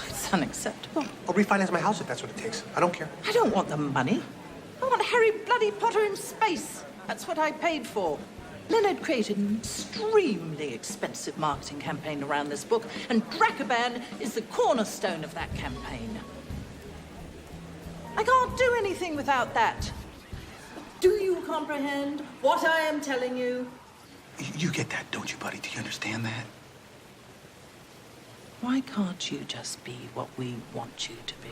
Speaker 10: It's unacceptable.
Speaker 7: I'll refinance my house if that's what it takes. I don't care.
Speaker 10: I don't want the money. I want Harry bloody Potter in space. That's what I paid for. Leonard created an extremely expensive marketing campaign around this book, and Dracoban is the cornerstone of that campaign. I can't do anything without that. Do you comprehend what I am telling you?
Speaker 6: You get that, don't you, buddy? Do you understand that?
Speaker 10: Why can't you just be what we want you to be?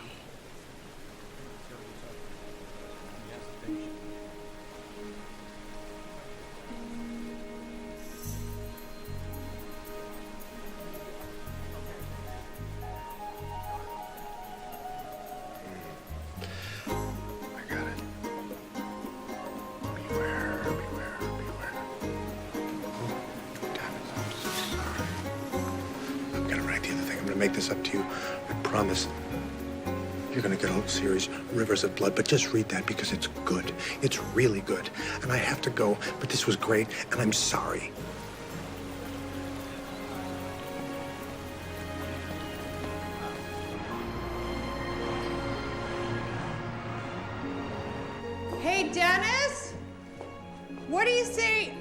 Speaker 7: Make this up to you. I promise. You're gonna get a whole series, Rivers of Blood, but just read that because it's good. It's really good. And I have to go, but this was great, and I'm sorry.
Speaker 5: Hey, Dennis? What do you say,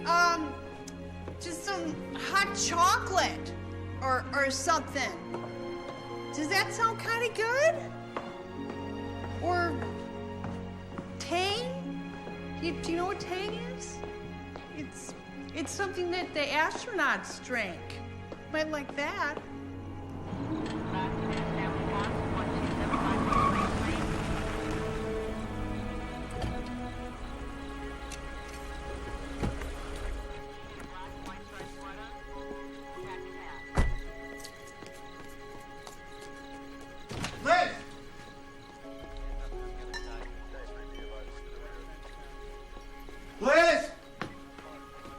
Speaker 5: just some hot chocolate or something? Does that sound kind of good? Or Tang? Do you know what Tang is? It's something that the astronauts drink. Might like that.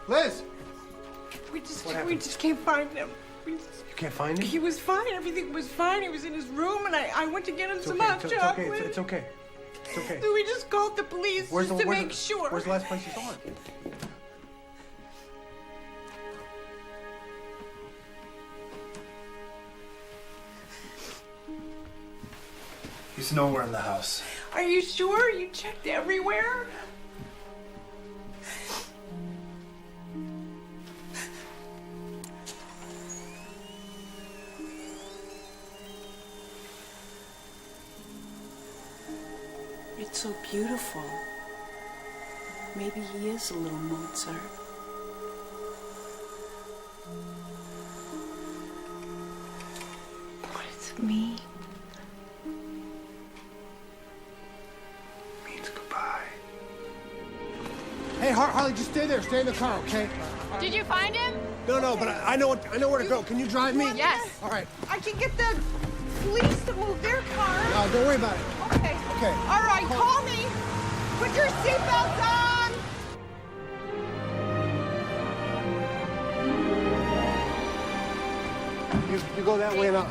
Speaker 7: Liz!
Speaker 5: We just can't find him.
Speaker 7: You can't find him?
Speaker 5: He was fine. Everything was fine. He was in his room, and I went to get him some hot chocolate.
Speaker 7: It's okay. It's okay.
Speaker 5: So we just called the police just to make sure.
Speaker 7: Where's the last place you saw him?
Speaker 11: He's nowhere in the house.
Speaker 5: Are you sure? You checked everywhere?
Speaker 18: It's so beautiful. Maybe he is a little Mozart. What does it mean?
Speaker 7: Means goodbye.
Speaker 8: Hey, Harley, just stay there. Stay in the car, okay?
Speaker 3: Did you find him?
Speaker 8: No, but I know where to go. Can you drive me?
Speaker 3: Yes.
Speaker 8: All right.
Speaker 5: I can get the police to move their car.
Speaker 8: No, don't worry about it.
Speaker 5: Okay.
Speaker 8: Okay.
Speaker 5: All right, call me. Put your seatbelts on.
Speaker 8: You go that way and I'll...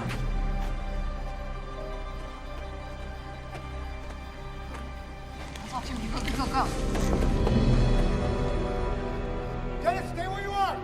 Speaker 5: Go.
Speaker 8: Dennis, stay where you are.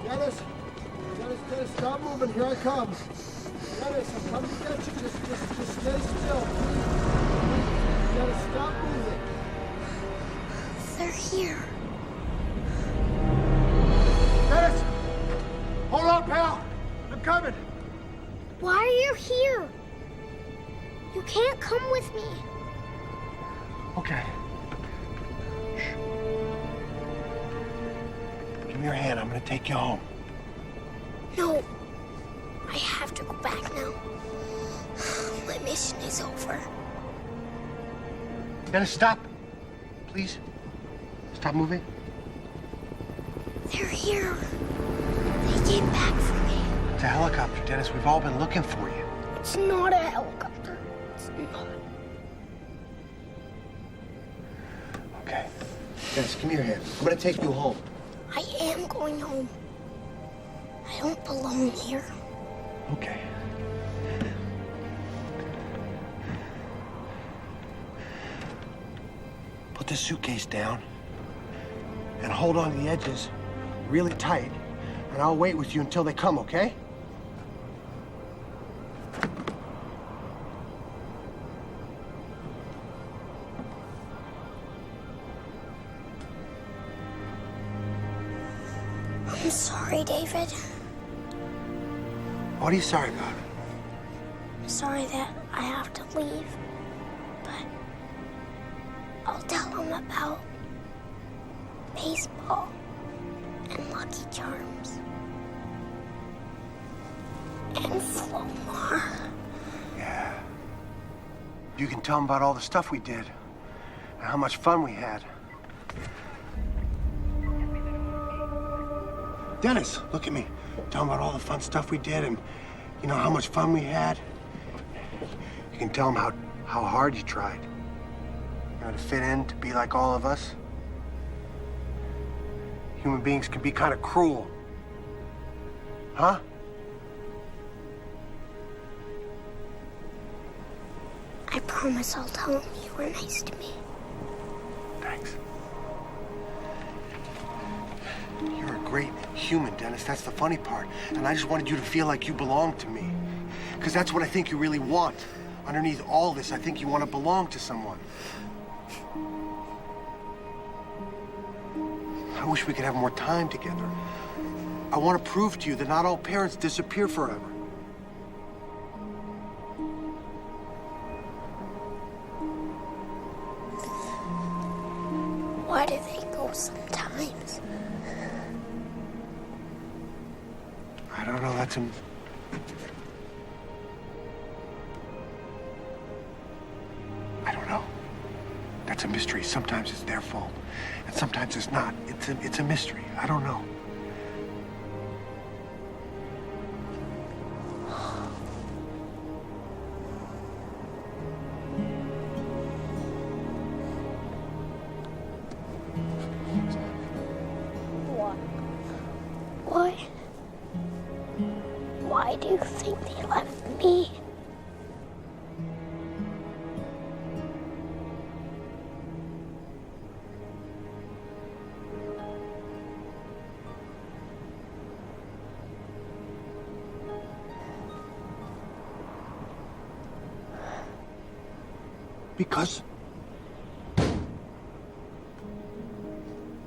Speaker 8: Dennis, stop moving. Here I come. Dennis, I'm coming to get you. Just stay still, please. Dennis, stop moving.
Speaker 1: They're here.
Speaker 8: Dennis! Hold on, pal. I'm coming.
Speaker 1: Why are you here? You can't come with me.
Speaker 8: Okay. Shh. Give me your hand. I'm gonna take you home.
Speaker 1: No. I have to go back now. My mission is over.
Speaker 8: Dennis, stop. Please. Stop moving.
Speaker 1: They're here. They came back for me.
Speaker 8: It's a helicopter, Dennis. We've all been looking for you.
Speaker 1: It's not a helicopter. It's not.
Speaker 8: Okay. Dennis, give me your hand. I'm gonna take you home.
Speaker 1: I am going home. I don't belong here.
Speaker 8: Okay. Put the suitcase down and hold on to the edges really tight, and I'll wait with you until they come, okay?
Speaker 1: I'm sorry, David.
Speaker 8: What are you sorry about?
Speaker 1: I'm sorry that I have to leave. But I'll tell them about baseball and Lucky Charms and Flomar.
Speaker 8: Yeah. You can tell them about all the stuff we did and how much fun we had. Dennis, look at me. Tell them about all the fun stuff we did and, you know, how much fun we had. You can tell them how hard you tried. You know, to fit in, to be like all of us. Human beings can be kind of cruel. Huh?
Speaker 1: I promise I'll tell them you were nice to me.
Speaker 8: Thanks. You're a great human, Dennis. That's the funny part. And I just wanted you to feel like you belong to me. Because that's what I think you really want. Underneath all this, I think you want to belong to someone. I wish we could have more time together. I want to prove to you that not all parents disappear forever.
Speaker 1: Why do they go sometimes?
Speaker 8: I don't know, that's I don't know. That's a mystery. Sometimes it's their fault, and sometimes it's not. It's a mystery. I don't know.
Speaker 1: What? Why do you think they left me?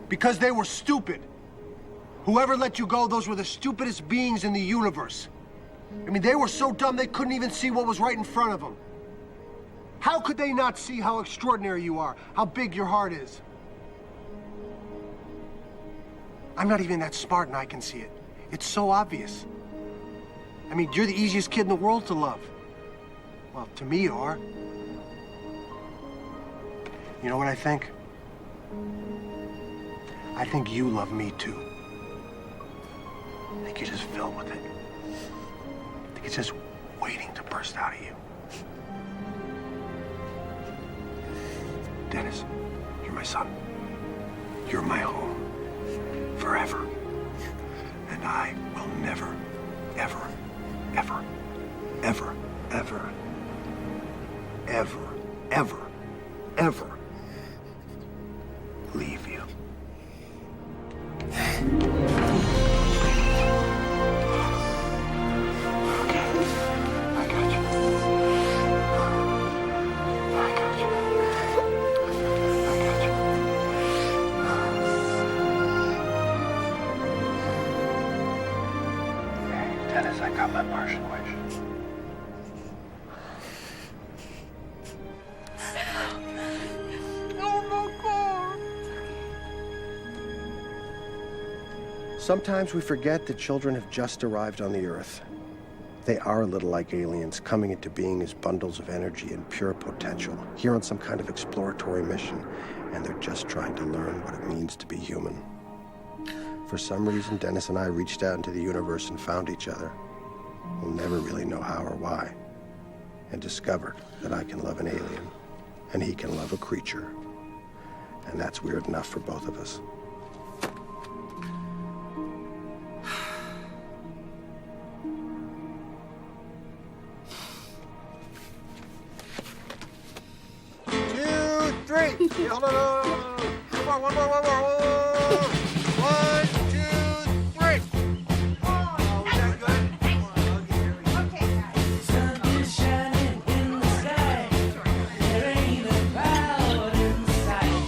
Speaker 8: Because they were stupid. Whoever let you go, those were the stupidest beings in the universe. I mean, they were so dumb they couldn't even see what was right in front of them. How could they not see how extraordinary you are, how big your heart is? I'm not even that smart and I can see it. It's so obvious. I mean, you're the easiest kid in the world to love. Well, to me you are. You know what I think? I think you love me too. I think you're just filled with it. I think it's just waiting to burst out of you. Dennis, you're my son. You're my home. Forever. And I will never, ever, ever, ever, ever, ever, ever, ever leave you.
Speaker 7: I got my Martian wish.
Speaker 8: Oh my God! Sometimes we forget that children have just arrived on the Earth. They are a little like aliens, coming into being as bundles of energy and pure potential, here on some kind of exploratory mission, and they're just trying to learn what it means to be human. For some reason, Dennis and I reached out into the universe and found each other. We'll never really know how or why, and discovered that I can love an alien, and he can love a creature. And that's weird enough for both of us.
Speaker 7: Hold on, Come on, one more. 1, 2, 3. Oh, is that good? Okay, guys.
Speaker 19: Sun is shining in the sky. There ain't a cloud in sight.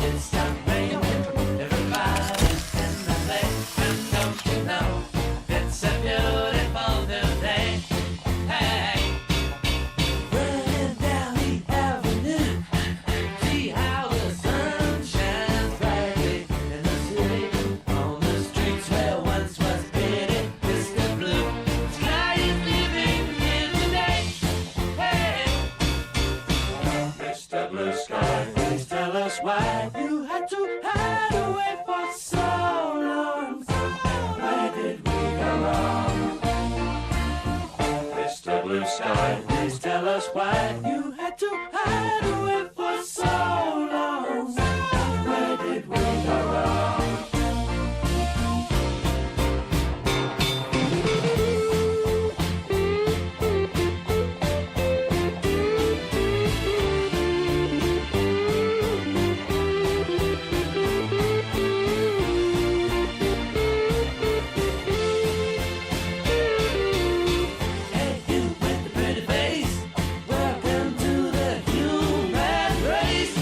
Speaker 19: It stopped raining. Everybody's in the play. And don't you know, it's a beautiful new day. Hey, running down the avenue. See how the sun shines brightly in the city. On the streets where once was pretty Mr. Blue. Sky is living here today. Hey, Mr. Blue Sky, please tell us why you had to hide away for so long. Where did we go wrong? Mr. Blue Sky, please tell us why you had to hide away for so long. Where did we go wrong? Hey, you with the pretty face. Welcome to the human race.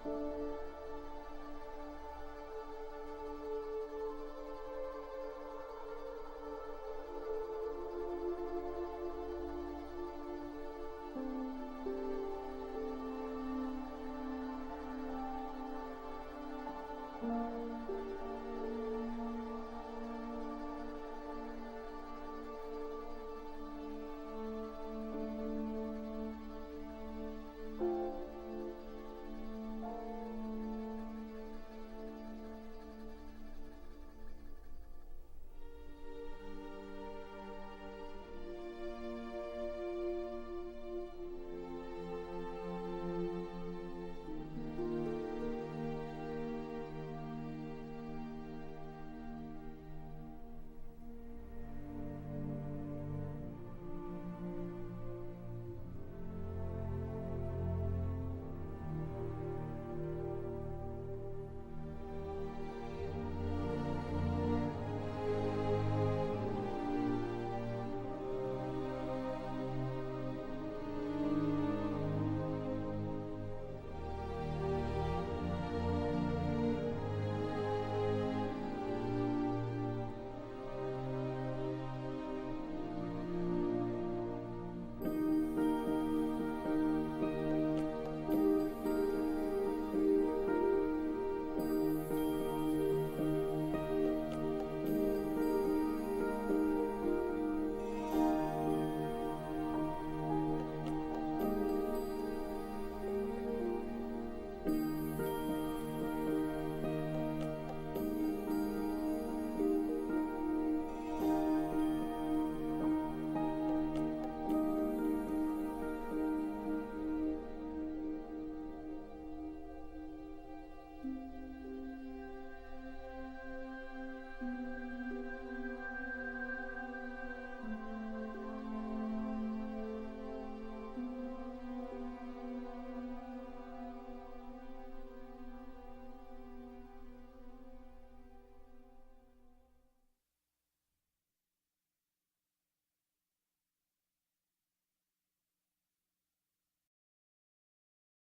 Speaker 1: you.